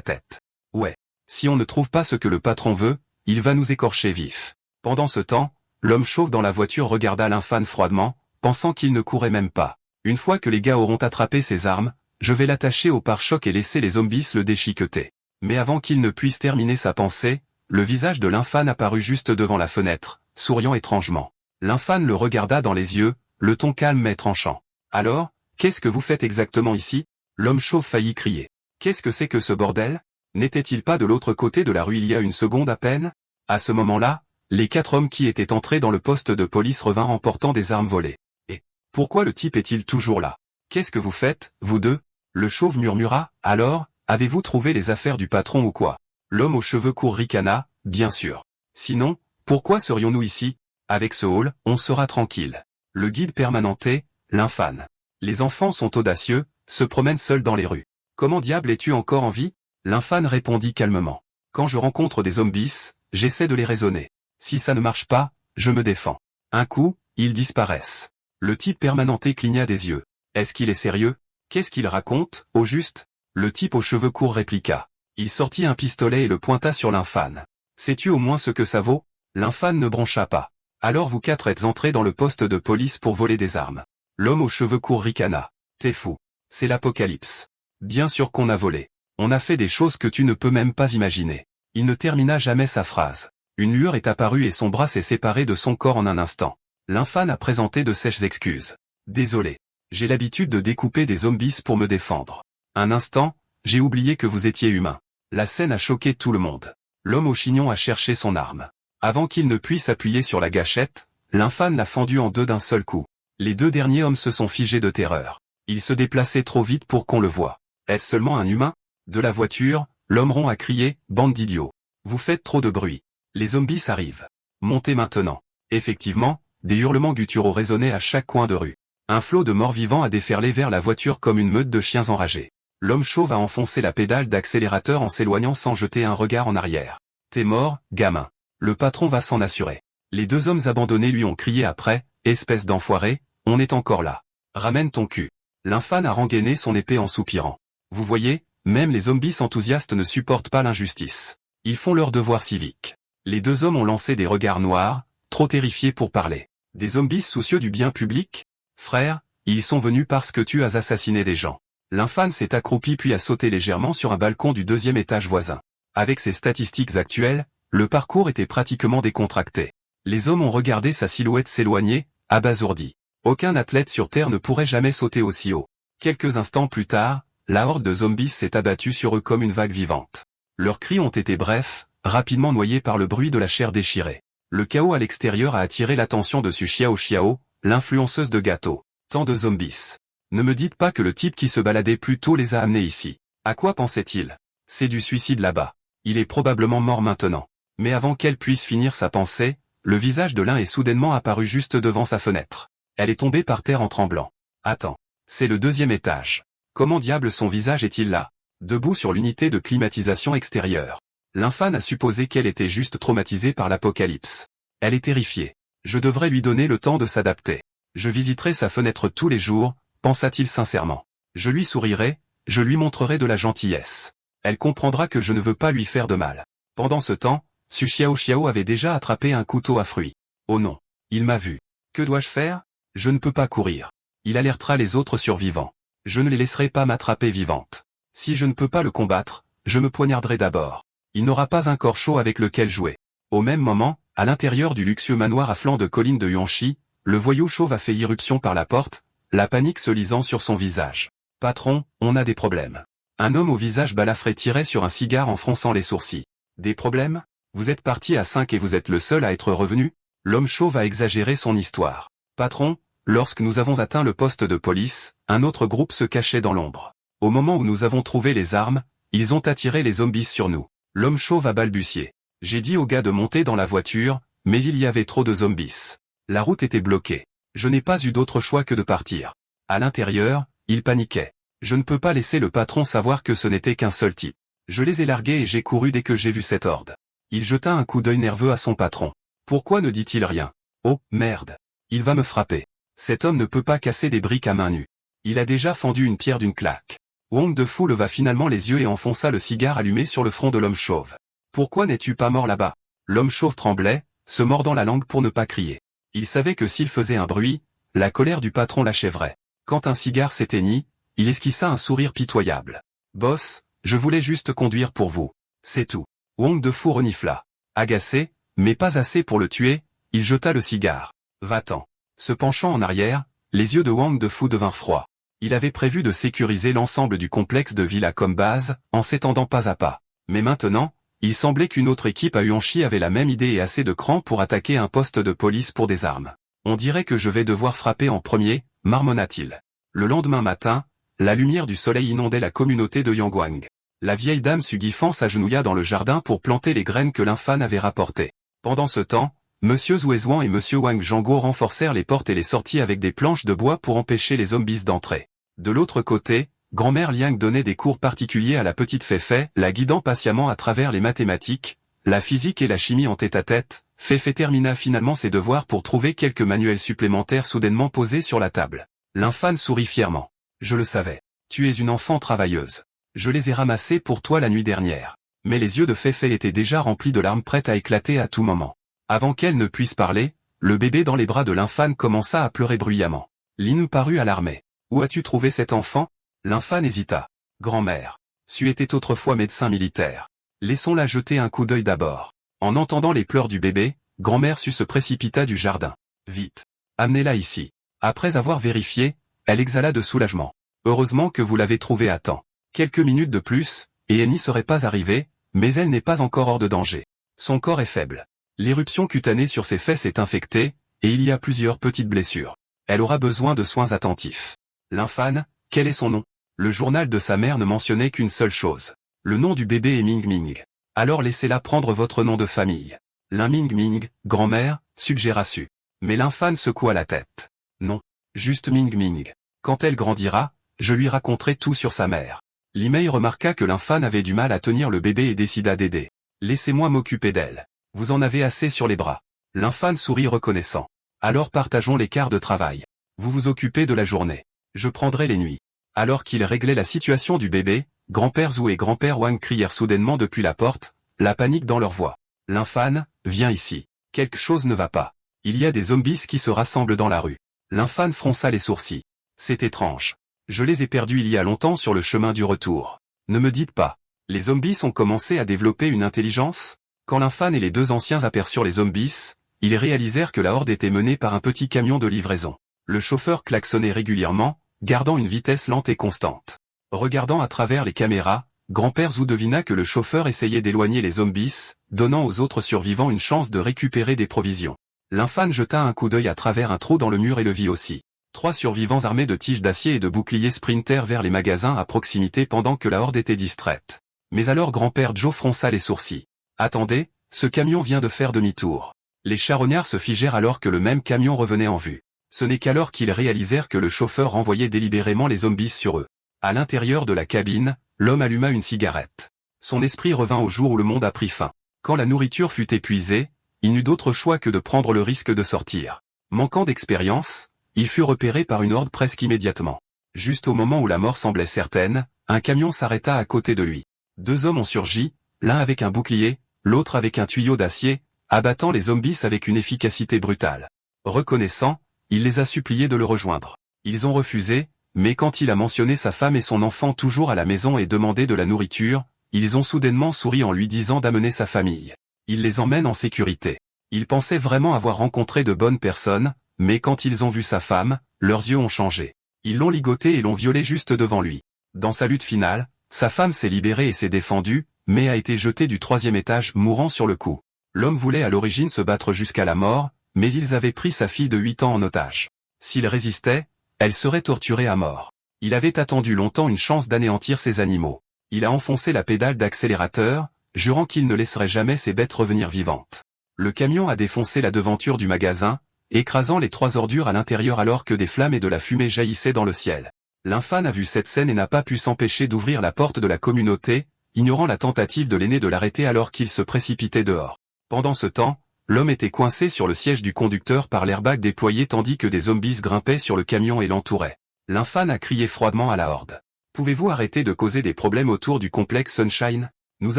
tête. Ouais. Si on ne trouve pas ce que le patron veut, il va nous écorcher vif. Pendant ce temps, l'homme chauve dans la voiture regarda l'infâne froidement, pensant qu'il ne courait même pas. Une fois que les gars auront attrapé ses armes, je vais l'attacher au pare-choc et laisser les zombies le déchiqueter. Mais avant qu'il ne puisse terminer sa pensée, le visage de l'infâne apparut juste devant la fenêtre, souriant étrangement. L'infâne le regarda dans les yeux, le ton calme mais tranchant. Alors, qu'est-ce que vous faites exactement ici? L'homme chauve faillit crier. Qu'est-ce que c'est que ce bordel? N'était-il pas de l'autre côté de la rue il y a une seconde à peine? À ce moment-là, les 4 hommes qui étaient entrés dans le poste de police revinrent en portant des armes volées. Et pourquoi le type est-il toujours là? Qu'est-ce que vous faites, vous deux? Le chauve murmura. Alors, avez-vous trouvé les affaires du patron ou quoi? L'homme aux cheveux courts ricana. Bien sûr. Sinon, pourquoi serions-nous ici? Avec ce hall, on sera tranquille. Le guide permanenté, l'infâne. Les enfants sont audacieux, se promènent seuls dans les rues. Comment diable es-tu encore en vie? L'infâne répondit calmement. Quand je rencontre des zombies, j'essaie de les raisonner. Si ça ne marche pas, je me défends. Un coup, ils disparaissent. Le type permanenté cligna des yeux. Est-ce qu'il est sérieux? Qu'est-ce qu'il raconte, au juste? Le type aux cheveux courts répliqua. Il sortit un pistolet et le pointa sur l'infâne. Sais-tu au moins ce que ça vaut? L'infâne ne broncha pas. Alors vous 4 êtes entrés dans le poste de police pour voler des armes. L'homme aux cheveux courts ricana. T'es fou. C'est l'apocalypse. Bien sûr qu'on a volé. On a fait des choses que tu ne peux même pas imaginer. Il ne termina jamais sa phrase. Une lueur est apparue et son bras s'est séparé de son corps en un instant. L'infâne a présenté de sèches excuses. Désolé. J'ai l'habitude de découper des zombies pour me défendre. Un instant, j'ai oublié que vous étiez humain. La scène a choqué tout le monde. L'homme au chignon a cherché son arme. Avant qu'il ne puisse appuyer sur la gâchette, l'infâne l'a fendu en deux d'un seul coup. Les 2 derniers hommes se sont figés de terreur. Il se déplaçait trop vite pour qu'on le voie. Est-ce seulement un humain? De la voiture, l'homme rond a crié, bande d'idiots. Vous faites trop de bruit. Les zombies arrivent. Montez maintenant. Effectivement, des hurlements gutturaux résonnaient à chaque coin de rue. Un flot de morts vivants a déferlé vers la voiture comme une meute de chiens enragés. L'homme chauve a enfoncé la pédale d'accélérateur en s'éloignant sans jeter un regard en arrière. T'es mort, gamin. Le patron va s'en assurer. Les 2 hommes abandonnés lui ont crié après, espèce d'enfoiré, on est encore là. Ramène ton cul. L'infâne a rengainé son épée en soupirant. Vous voyez, même les zombies enthousiastes ne supportent pas l'injustice. Ils font leur devoir civique. Les 2 hommes ont lancé des regards noirs, trop terrifiés pour parler. Des zombies soucieux du bien public? Frère, ils sont venus parce que tu as assassiné des gens. L'infâne s'est accroupi puis a sauté légèrement sur un balcon du 2e étage voisin. Avec ses statistiques actuelles, le parcours était pratiquement décontracté. Les hommes ont regardé sa silhouette s'éloigner, abasourdis. Aucun athlète sur Terre ne pourrait jamais sauter aussi haut. Quelques instants plus tard, la horde de zombies s'est abattue sur eux comme une vague vivante. Leurs cris ont été brefs, rapidement noyés par le bruit de la chair déchirée. Le chaos à l'extérieur a attiré l'attention de Su Xiao Xiao, l'influenceuse de gâteaux. Tant de zombies. Ne me dites pas que le type qui se baladait plus tôt les a amenés ici. À quoi pensait-il? C'est du suicide là-bas. Il est probablement mort maintenant. Mais avant qu'elle puisse finir sa pensée, le visage de l'un est soudainement apparu juste devant sa fenêtre. Elle est tombée par terre en tremblant. Attends. C'est le 2e étage. Comment diable son visage est-il là? Debout sur l'unité de climatisation extérieure. L'infâne a supposé qu'elle était juste traumatisée par l'apocalypse. Elle est terrifiée. Je devrais lui donner le temps de s'adapter. Je visiterai sa fenêtre tous les jours, pensa-t-il sincèrement. Je lui sourirai, je lui montrerai de la gentillesse. Elle comprendra que je ne veux pas lui faire de mal. Pendant ce temps, Su Xiao Xiao avait déjà attrapé un couteau à fruits. Oh non, il m'a vu. Que dois-je faire? Je ne peux pas courir. Il alertera les autres survivants. Je ne les laisserai pas m'attraper vivante. Si je ne peux pas le combattre, je me poignarderai d'abord. Il n'aura pas un corps chaud avec lequel jouer. Au même moment, à l'intérieur du luxueux manoir à flanc de colline de Yuanxi, le voyou chauve a fait irruption par la porte, la panique se lisant sur son visage. Patron, on a des problèmes. Un homme au visage balafré tirait sur un cigare en fronçant les sourcils. Des problèmes? Vous êtes parti à 5 et vous êtes le seul à être revenu? L'homme chauve a exagéré son histoire. Patron, lorsque nous avons atteint le poste de police, un autre groupe se cachait dans l'ombre. Au moment où nous avons trouvé les armes, ils ont attiré les zombies sur nous. L'homme chauve a balbutié. J'ai dit au gars de monter dans la voiture, mais il y avait trop de zombies. La route était bloquée. Je n'ai pas eu d'autre choix que de partir. À l'intérieur, il paniquait. Je ne peux pas laisser le patron savoir que ce n'était qu'un seul type. Je les ai largués et j'ai couru dès que j'ai vu cette horde. Il jeta un coup d'œil nerveux à son patron. Pourquoi ne dit-il rien? Oh, merde. Il va me frapper. Cet homme ne peut pas casser des briques à main nue. Il a déjà fendu une pierre d'une claque. Wong De-Fu leva finalement les yeux et enfonça le cigare allumé sur le front de l'homme chauve. « Pourquoi n'es-tu pas mort là-bas » L'homme chauve tremblait, se mordant la langue pour ne pas crier. Il savait que s'il faisait un bruit, la colère du patron l'achèverait. Quand un cigare s'éteignit, il esquissa un sourire pitoyable. « Boss, je voulais juste conduire pour vous. C'est tout. » Wong De-Fu renifla. Agacé, mais pas assez pour le tuer, il jeta le cigare. « Va-t'en. » Se penchant en arrière, les yeux de Wong De-Fu devinrent froids. Il avait prévu de sécuriser l'ensemble du complexe de Villa comme base, en s'étendant pas à pas. Mais maintenant, il semblait qu'une autre équipe à Huanchi avait la même idée et assez de cran pour attaquer un poste de police pour des armes. « On dirait que je vais devoir frapper en premier, » marmonna-t-il. Le lendemain matin, la lumière du soleil inondait la communauté de Yangguang. La vieille dame Sugifan s'agenouilla dans le jardin pour planter les graines que l'infâne avait rapportées. Pendant ce temps, Monsieur Zhuezhuan et Monsieur Wang Zhangguo renforcèrent les portes et les sorties avec des planches de bois pour empêcher les zombies d'entrer. De l'autre côté, grand-mère Liang donnait des cours particuliers à la petite Feifei, la guidant patiemment à travers les mathématiques, la physique et la chimie en tête-à-tête. Feifei termina finalement ses devoirs pour trouver quelques manuels supplémentaires soudainement posés sur la table. L'infâne sourit fièrement. « Je le savais. Tu es une enfant travailleuse. Je les ai ramassés pour toi la nuit dernière. » Mais les yeux de Feifei étaient déjà remplis de larmes prêtes à éclater à tout moment. Avant qu'elle ne puisse parler, le bébé dans les bras de l'infâne commença à pleurer bruyamment. Lin parut alarmé. « Où as-tu trouvé cet enfant ?» L'infâne hésita. « Grand-mère. Su était autrefois médecin militaire. Laissons-la jeter un coup d'œil d'abord. » En entendant les pleurs du bébé, grand-mère Su se précipita du jardin. « Vite. Amenez-la ici. » Après avoir vérifié, elle exhala de soulagement. « Heureusement que vous l'avez trouvée à temps. Quelques minutes de plus, et elle n'y serait pas arrivée, mais elle n'est pas encore hors de danger. Son corps est faible. L'éruption cutanée sur ses fesses est infectée, et il y a plusieurs petites blessures. Elle aura besoin de soins attentifs. » L'infâne, quel est son nom? Le journal de sa mère ne mentionnait qu'une seule chose. Le nom du bébé est Ming Ming. Alors laissez-la prendre votre nom de famille. Lin Ming Ming, grand-mère, suggéra Su. Mais l'infâne secoua la tête. Non. Juste Ming Ming. Quand elle grandira, je lui raconterai tout sur sa mère. Li Mei remarqua que l'infâne avait du mal à tenir le bébé et décida d'aider. Laissez-moi m'occuper d'elle. Vous en avez assez sur les bras. L'infâne sourit reconnaissant. Alors partageons les quarts de travail. Vous vous occupez de la journée. Je prendrai les nuits. Alors qu'il réglait la situation du bébé, grand-père Zhu et grand-père Wang crièrent soudainement depuis la porte, la panique dans leur voix. L'infâne, viens ici. Quelque chose ne va pas. Il y a des zombies qui se rassemblent dans la rue. L'infâne fronça les sourcils. C'est étrange. Je les ai perdus il y a longtemps sur le chemin du retour. Ne me dites pas. Les zombies ont commencé à développer une intelligence? Quand l'infâne et les deux anciens aperçurent les zombies, ils réalisèrent que la horde était menée par un petit camion de livraison. Le chauffeur klaxonnait régulièrement, gardant une vitesse lente et constante. Regardant à travers les caméras, grand-père Zhu devina que le chauffeur essayait d'éloigner les zombies, donnant aux autres survivants une chance de récupérer des provisions. L'infâne jeta un coup d'œil à travers un trou dans le mur et le vit aussi. 3 survivants armés de tiges d'acier et de boucliers sprintèrent vers les magasins à proximité pendant que la horde était distraite. Mais alors grand-père Joe fronça les sourcils. Attendez, ce camion vient de faire demi-tour. Les charognards se figèrent alors que le même camion revenait en vue. Ce n'est qu'alors qu'ils réalisèrent que le chauffeur renvoyait délibérément les zombies sur eux. À l'intérieur de la cabine, l'homme alluma une cigarette. Son esprit revint au jour où le monde a pris fin. Quand la nourriture fut épuisée, il n'eut d'autre choix que de prendre le risque de sortir. Manquant d'expérience, il fut repéré par une horde presque immédiatement. Juste au moment où la mort semblait certaine, un camion s'arrêta à côté de lui. 2 hommes ont surgi, l'un avec un bouclier, l'autre avec un tuyau d'acier, abattant les zombies avec une efficacité brutale. Reconnaissant, il les a suppliés de le rejoindre. Ils ont refusé, mais quand il a mentionné sa femme et son enfant toujours à la maison et demandé de la nourriture, ils ont soudainement souri en lui disant d'amener sa famille. Il les emmène en sécurité. Il pensait vraiment avoir rencontré de bonnes personnes, mais quand ils ont vu sa femme, leurs yeux ont changé. Ils l'ont ligoté et l'ont violé juste devant lui. Dans sa lutte finale, sa femme s'est libérée et s'est défendue, mais a été jetée du 3e étage mourant sur le coup. L'homme voulait à l'origine se battre jusqu'à la mort, mais ils avaient pris sa fille de 8 ans en otage. S'il résistait, elle serait torturée à mort. Il avait attendu longtemps une chance d'anéantir ces animaux. Il a enfoncé la pédale d'accélérateur, jurant qu'il ne laisserait jamais ces bêtes revenir vivantes. Le camion a défoncé la devanture du magasin, écrasant les 3 ordures à l'intérieur alors que des flammes et de la fumée jaillissaient dans le ciel. L'infâne a vu cette scène et n'a pas pu s'empêcher d'ouvrir la porte de la communauté, ignorant la tentative de l'aîné de l'arrêter alors qu'il se précipitait dehors. Pendant ce temps, l'homme était coincé sur le siège du conducteur par l'airbag déployé tandis que des zombies grimpaient sur le camion et l'entouraient. L'infâme a crié froidement à la horde. Pouvez-vous arrêter de causer des problèmes autour du complexe Sunshine? Nous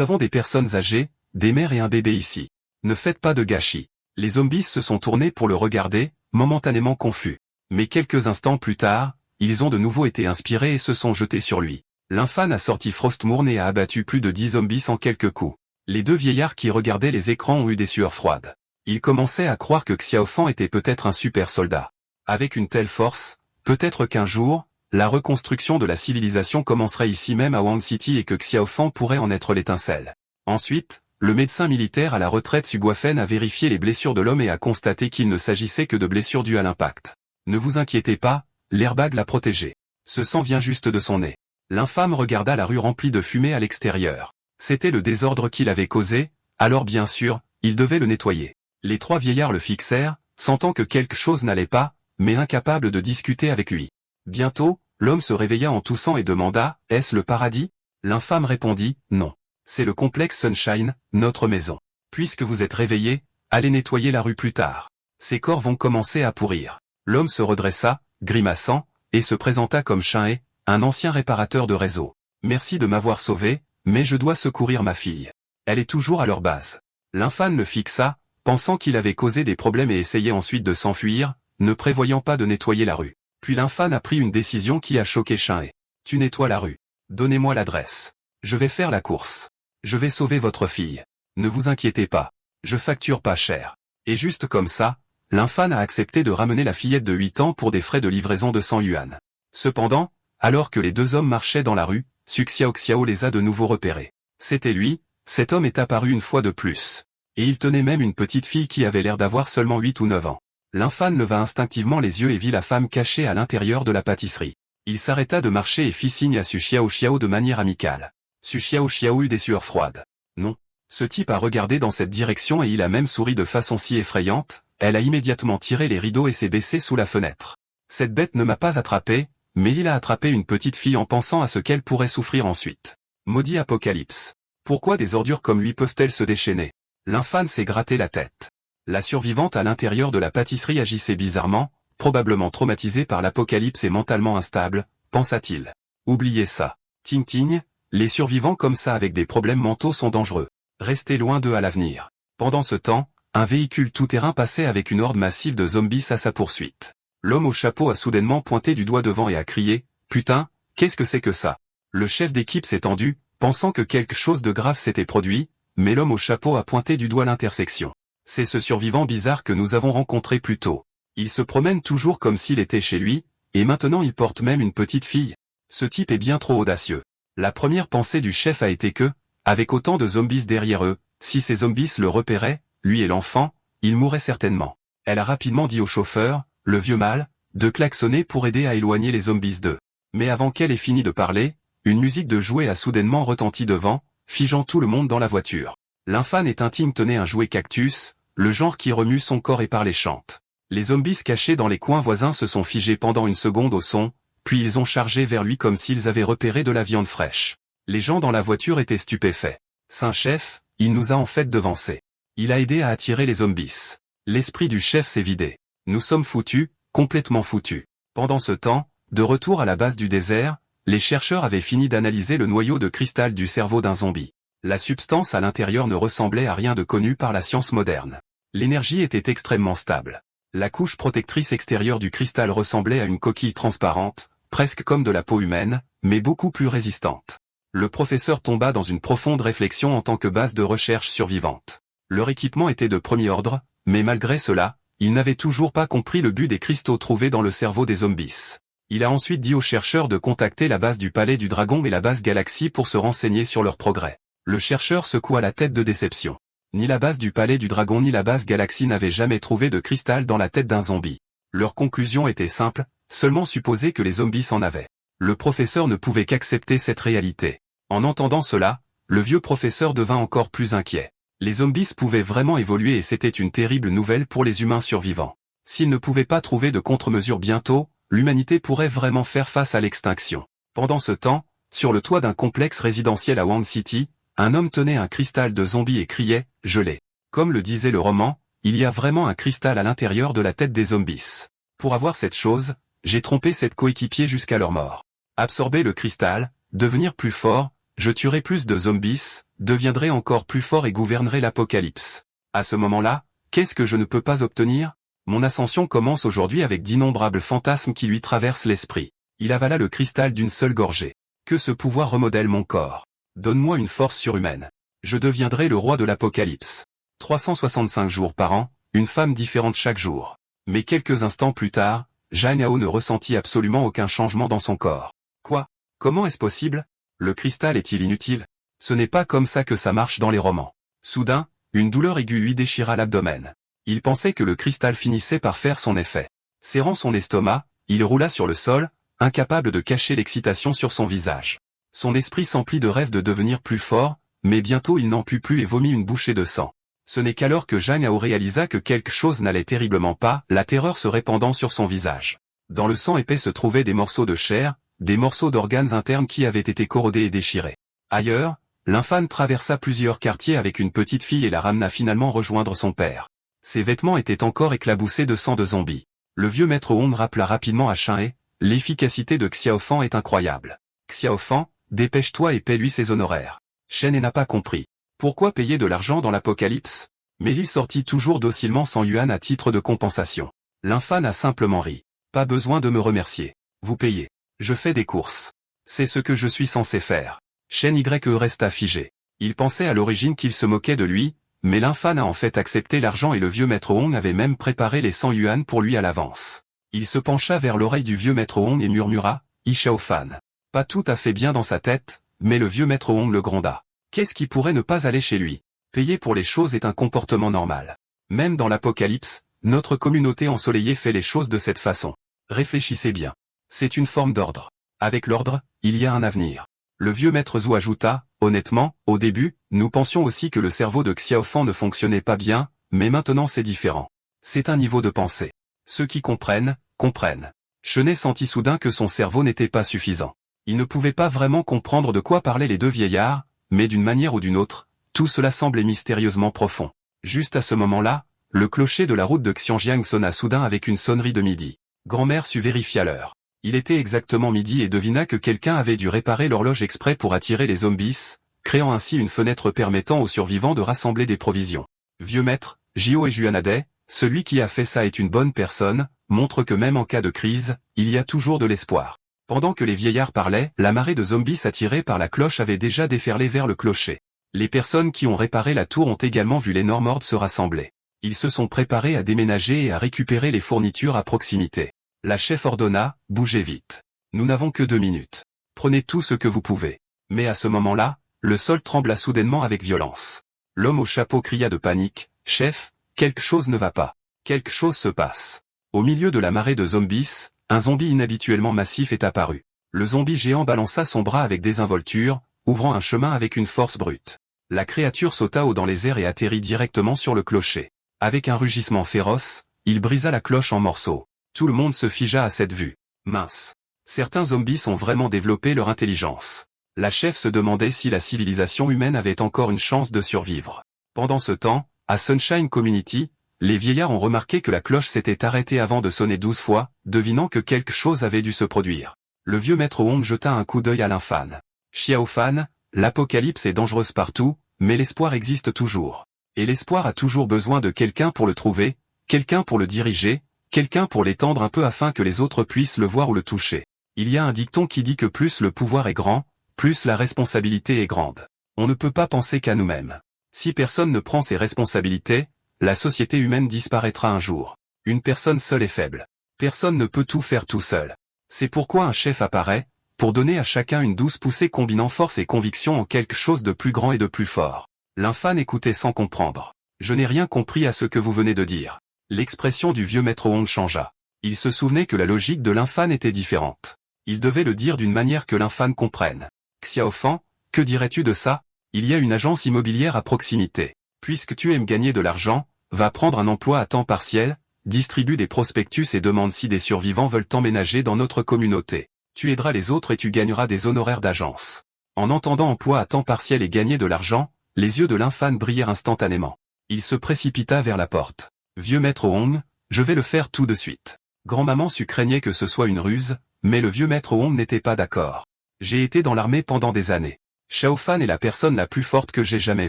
avons des personnes âgées, des mères et un bébé ici. Ne faites pas de gâchis. Les zombies se sont tournés pour le regarder, momentanément confus. Mais quelques instants plus tard, ils ont de nouveau été inspirés et se sont jetés sur lui. L'infâme a sorti Frostmourne et a abattu plus de 10 zombies en quelques coups. Les deux vieillards qui regardaient les écrans ont eu des sueurs froides. Ils commençaient à croire que Xiaofan était peut-être un super soldat. Avec une telle force, peut-être qu'un jour, la reconstruction de la civilisation commencerait ici même à Wang City et que Xiaofan pourrait en être l'étincelle. Ensuite, le médecin militaire à la retraite Su Guofen a vérifié les blessures de l'homme et a constaté qu'il ne s'agissait que de blessures dues à l'impact. Ne vous inquiétez pas, l'airbag l'a protégé. Ce sang vient juste de son nez. L'infâme regarda la rue remplie de fumée à l'extérieur. C'était le désordre qu'il avait causé, alors bien sûr, il devait le nettoyer. Les trois vieillards le fixèrent, sentant que quelque chose n'allait pas, mais incapables de discuter avec lui. Bientôt, l'homme se réveilla en toussant et demanda « Est-ce le paradis ?» L'infâme répondit « Non. C'est le complexe Sunshine, notre maison. Puisque vous êtes réveillés, allez nettoyer la rue plus tard. Ces corps vont commencer à pourrir. » L'homme se redressa, grimaçant, et se présenta comme Shin-He, un ancien réparateur de réseau. « Merci de m'avoir sauvé, mais je dois secourir ma fille. Elle est toujours à leur base. » L'infâme le fixa, pensant qu'il avait causé des problèmes et essayait ensuite de s'enfuir, ne prévoyant pas de nettoyer la rue. Puis l'infâme a pris une décision qui a choqué Shin-He. « Tu nettoies la rue. Donnez-moi l'adresse. Je vais faire la course. Je vais sauver votre fille. Ne vous inquiétez pas. Je facture pas cher. » Et juste comme ça, l'infâme a accepté de ramener la fillette de 8 ans pour des frais de livraison de 100 yuan. Cependant, alors que les deux hommes marchaient dans la rue, Su Xiao les a de nouveau repérés. C'était lui, cet homme est apparu une fois de plus. Et il tenait même une petite fille qui avait l'air d'avoir seulement 8 ou 9 ans. L'infâme leva instinctivement les yeux et vit la femme cachée à l'intérieur de la pâtisserie. Il s'arrêta de marcher et fit signe à Su Xiao de manière amicale. Su Xiao eut des sueurs froides. Non. Ce type a regardé dans cette direction et il a même souri de façon si effrayante, elle a immédiatement tiré les rideaux et s'est baissée sous la fenêtre. Cette bête ne m'a pas attrapé, mais il a attrapé une petite fille en pensant à ce qu'elle pourrait souffrir ensuite. Maudit Apocalypse. Pourquoi des ordures comme lui peuvent-elles se déchaîner? L'infâme s'est gratté la tête. La survivante à l'intérieur de la pâtisserie agissait bizarrement, probablement traumatisée par l'apocalypse et mentalement instable, pensa-t-il. Oubliez ça. Ting ting, les survivants comme ça avec des problèmes mentaux sont dangereux. Restez loin d'eux à l'avenir. Pendant ce temps, un véhicule tout-terrain passait avec une horde massive de zombies à sa poursuite. L'homme au chapeau a soudainement pointé du doigt devant et a crié « Putain, qu'est-ce que c'est que ça ?» Le chef d'équipe s'est tendu, pensant que quelque chose de grave s'était produit, mais l'homme au chapeau a pointé du doigt l'intersection. C'est ce survivant bizarre que nous avons rencontré plus tôt. Il se promène toujours comme s'il était chez lui, et maintenant il porte même une petite fille. Ce type est bien trop audacieux. La première pensée du chef a été que, avec autant de zombies derrière eux, si ces zombies le repéraient, lui et l'enfant, il mourrait certainement. Elle a rapidement dit au chauffeur, le vieux mâle, de klaxonner pour aider à éloigner les zombies d'eux. Mais avant qu'elle ait fini de parler, une musique de jouet a soudainement retenti devant, figeant tout le monde dans la voiture. L'infâme et Tintin tenait un jouet cactus, le genre qui remue son corps et parle et chante. Les zombies cachés dans les coins voisins se sont figés pendant une seconde au son, puis ils ont chargé vers lui comme s'ils avaient repéré de la viande fraîche. Les gens dans la voiture étaient stupéfaits. Saint-chef, il nous a en fait devancés. Il a aidé à attirer les zombies. L'esprit du chef s'est vidé. Nous sommes foutus, complètement foutus. Pendant ce temps, de retour à la base du désert, les chercheurs avaient fini d'analyser le noyau de cristal du cerveau d'un zombie. La substance à l'intérieur ne ressemblait à rien de connu par la science moderne. L'énergie était extrêmement stable. La couche protectrice extérieure du cristal ressemblait à une coquille transparente, presque comme de la peau humaine, mais beaucoup plus résistante. Le professeur tomba dans une profonde réflexion en tant que base de recherche survivante. Leur équipement était de premier ordre, mais malgré cela, il n'avait toujours pas compris le but des cristaux trouvés dans le cerveau des zombies. Il a ensuite dit aux chercheurs de contacter la base du Palais du Dragon et la base Galaxy pour se renseigner sur leur progrès. Le chercheur secoua la tête de déception. Ni la base du Palais du Dragon ni la base Galaxy n'avaient jamais trouvé de cristal dans la tête d'un zombie. Leur conclusion était simple, seulement supposer que les zombies en avaient. Le professeur ne pouvait qu'accepter cette réalité. En entendant cela, le vieux professeur devint encore plus inquiet. Les zombies pouvaient vraiment évoluer et c'était une terrible nouvelle pour les humains survivants. S'ils ne pouvaient pas trouver de contre-mesures bientôt, l'humanité pourrait vraiment faire face à l'extinction. Pendant ce temps, sur le toit d'un complexe résidentiel à Wang City, un homme tenait un cristal de zombie et criait « Je l'ai ». Comme le disait le roman, il y a vraiment un cristal à l'intérieur de la tête des zombies. Pour avoir cette chose, j'ai trompé cette coéquipier jusqu'à leur mort. Absorber le cristal, devenir plus fort, je tuerai plus de zombies, deviendrai encore plus fort et gouvernerai l'apocalypse. À ce moment-là, qu'est-ce que je ne peux pas obtenir? Mon ascension commence aujourd'hui avec d'innombrables fantasmes qui lui traversent l'esprit. Il avala le cristal d'une seule gorgée. Que ce pouvoir remodèle mon corps. Donne-moi une force surhumaine. Je deviendrai le roi de l'apocalypse. 365 jours par an, une femme différente chaque jour. Mais quelques instants plus tard, Zhang Yao ne ressentit absolument aucun changement dans son corps. Quoi? Comment est-ce possible? Le cristal est-il inutile? Ce n'est pas comme ça que ça marche dans les romans. Soudain, une douleur aiguë lui déchira l'abdomen. Il pensait que le cristal finissait par faire son effet. Serrant son estomac, il roula sur le sol, incapable de cacher l'excitation sur son visage. Son esprit s'emplit de rêves de devenir plus fort, mais bientôt il n'en put plus et vomit une bouchée de sang. Ce n'est qu'alors que Zhang Yao réalisa que quelque chose n'allait terriblement pas, la terreur se répandant sur son visage. Dans le sang épais se trouvaient des morceaux de chair, des morceaux d'organes internes qui avaient été corrodés et déchirés. Ailleurs, l'infâme traversa plusieurs quartiers avec une petite fille et la ramena finalement rejoindre son père. Ses vêtements étaient encore éclaboussés de sang de zombies. Le vieux maître Hong rappela rapidement à Shin-He, l'efficacité de Xiaofan est incroyable. Xiaofan, dépêche-toi et paie-lui ses honoraires. Shen-He n'a pas compris. Pourquoi payer de l'argent dans l'apocalypse? Mais il sortit toujours docilement 100 yuan à titre de compensation. L'infâme a simplement ri. Pas besoin de me remercier. Vous payez. Je fais des courses. C'est ce que je suis censé faire. Shen Y resta figé. Il pensait à l'origine qu'il se moquait de lui, mais l'infâme a en fait accepté l'argent et le vieux maître Hong avait même préparé les 100 yuan pour lui à l'avance. Il se pencha vers l'oreille du vieux maître Hong et murmura, « Xiaofan. » Pas tout à fait bien dans sa tête, mais le vieux maître Hong le gronda. Qu'est-ce qui pourrait ne pas aller chez lui? Payer pour les choses est un comportement normal. Même dans l'apocalypse, notre communauté ensoleillée fait les choses de cette façon. Réfléchissez bien. C'est une forme d'ordre. Avec l'ordre, il y a un avenir. Le vieux maître Zhou ajouta, honnêtement, au début, nous pensions aussi que le cerveau de Xiaofan ne fonctionnait pas bien, mais maintenant c'est différent. C'est un niveau de pensée. Ceux qui comprennent, comprennent. Shen-He sentit soudain que son cerveau n'était pas suffisant. Il ne pouvait pas vraiment comprendre de quoi parlaient les deux vieillards, mais d'une manière ou d'une autre, tout cela semblait mystérieusement profond. Juste à ce moment-là, le clocher de la route de Xianjiang sonna soudain avec une sonnerie de midi. Grand-mère sut vérifier l'heure. Il était exactement midi et devina que quelqu'un avait dû réparer l'horloge exprès pour attirer les zombies, créant ainsi une fenêtre permettant aux survivants de rassembler des provisions. Vieux maître, Jio et Juanade, celui qui a fait ça est une bonne personne, montre que même en cas de crise, il y a toujours de l'espoir. Pendant que les vieillards parlaient, la marée de zombies attirés par la cloche avait déjà déferlé vers le clocher. Les personnes qui ont réparé la tour ont également vu l'énorme horde se rassembler. Ils se sont préparés à déménager et à récupérer les fournitures à proximité. La chef ordonna, bougez vite. Nous n'avons que 2 minutes. Prenez tout ce que vous pouvez. Mais à ce moment-là, le sol trembla soudainement avec violence. L'homme au chapeau cria de panique, chef, quelque chose ne va pas. Quelque chose se passe. Au milieu de la marée de zombies, un zombie inhabituellement massif est apparu. Le zombie géant balança son bras avec désinvolture, ouvrant un chemin avec une force brute. La créature sauta haut dans les airs et atterrit directement sur le clocher. Avec un rugissement féroce, il brisa la cloche en morceaux. Tout le monde se figea à cette vue. Mince. Certains zombies ont vraiment développé leur intelligence. La chef se demandait si la civilisation humaine avait encore une chance de survivre. Pendant ce temps, à Sunshine Community, les vieillards ont remarqué que la cloche s'était arrêtée avant de sonner 12 fois, devinant que quelque chose avait dû se produire. Le vieux maître Hong jeta un coup d'œil à l'infâme. Xiaofan, l'apocalypse est dangereuse partout, mais l'espoir existe toujours. Et l'espoir a toujours besoin de quelqu'un pour le trouver, quelqu'un pour le diriger, quelqu'un pour l'étendre un peu afin que les autres puissent le voir ou le toucher. Il y a un dicton qui dit que plus le pouvoir est grand, plus la responsabilité est grande. On ne peut pas penser qu'à nous-mêmes. Si personne ne prend ses responsabilités, la société humaine disparaîtra un jour. Une personne seule est faible. Personne ne peut tout faire tout seul. C'est pourquoi un chef apparaît, pour donner à chacun une douce poussée combinant force et conviction en quelque chose de plus grand et de plus fort. L'infâme écoutait sans comprendre. Je n'ai rien compris à ce que vous venez de dire. L'expression du vieux maître Hong changea. Il se souvenait que la logique de l'infâme était différente. Il devait le dire d'une manière que l'infâme comprenne. Xiaofan, que dirais-tu de ça? Il y a une agence immobilière à proximité. Puisque tu aimes gagner de l'argent, va prendre un emploi à temps partiel, distribue des prospectus et demande si des survivants veulent emménager dans notre communauté. Tu aideras les autres et tu gagneras des honoraires d'agence. En entendant emploi à temps partiel et gagner de l'argent, les yeux de l'infâme brillèrent instantanément. Il se précipita vers la porte. Vieux maître Hong, je vais le faire tout de suite. Grand-maman Su craignait que ce soit une ruse, mais le vieux maître Wong n'était pas d'accord. J'ai été dans l'armée pendant des années. Shao Fan est la personne la plus forte que j'ai jamais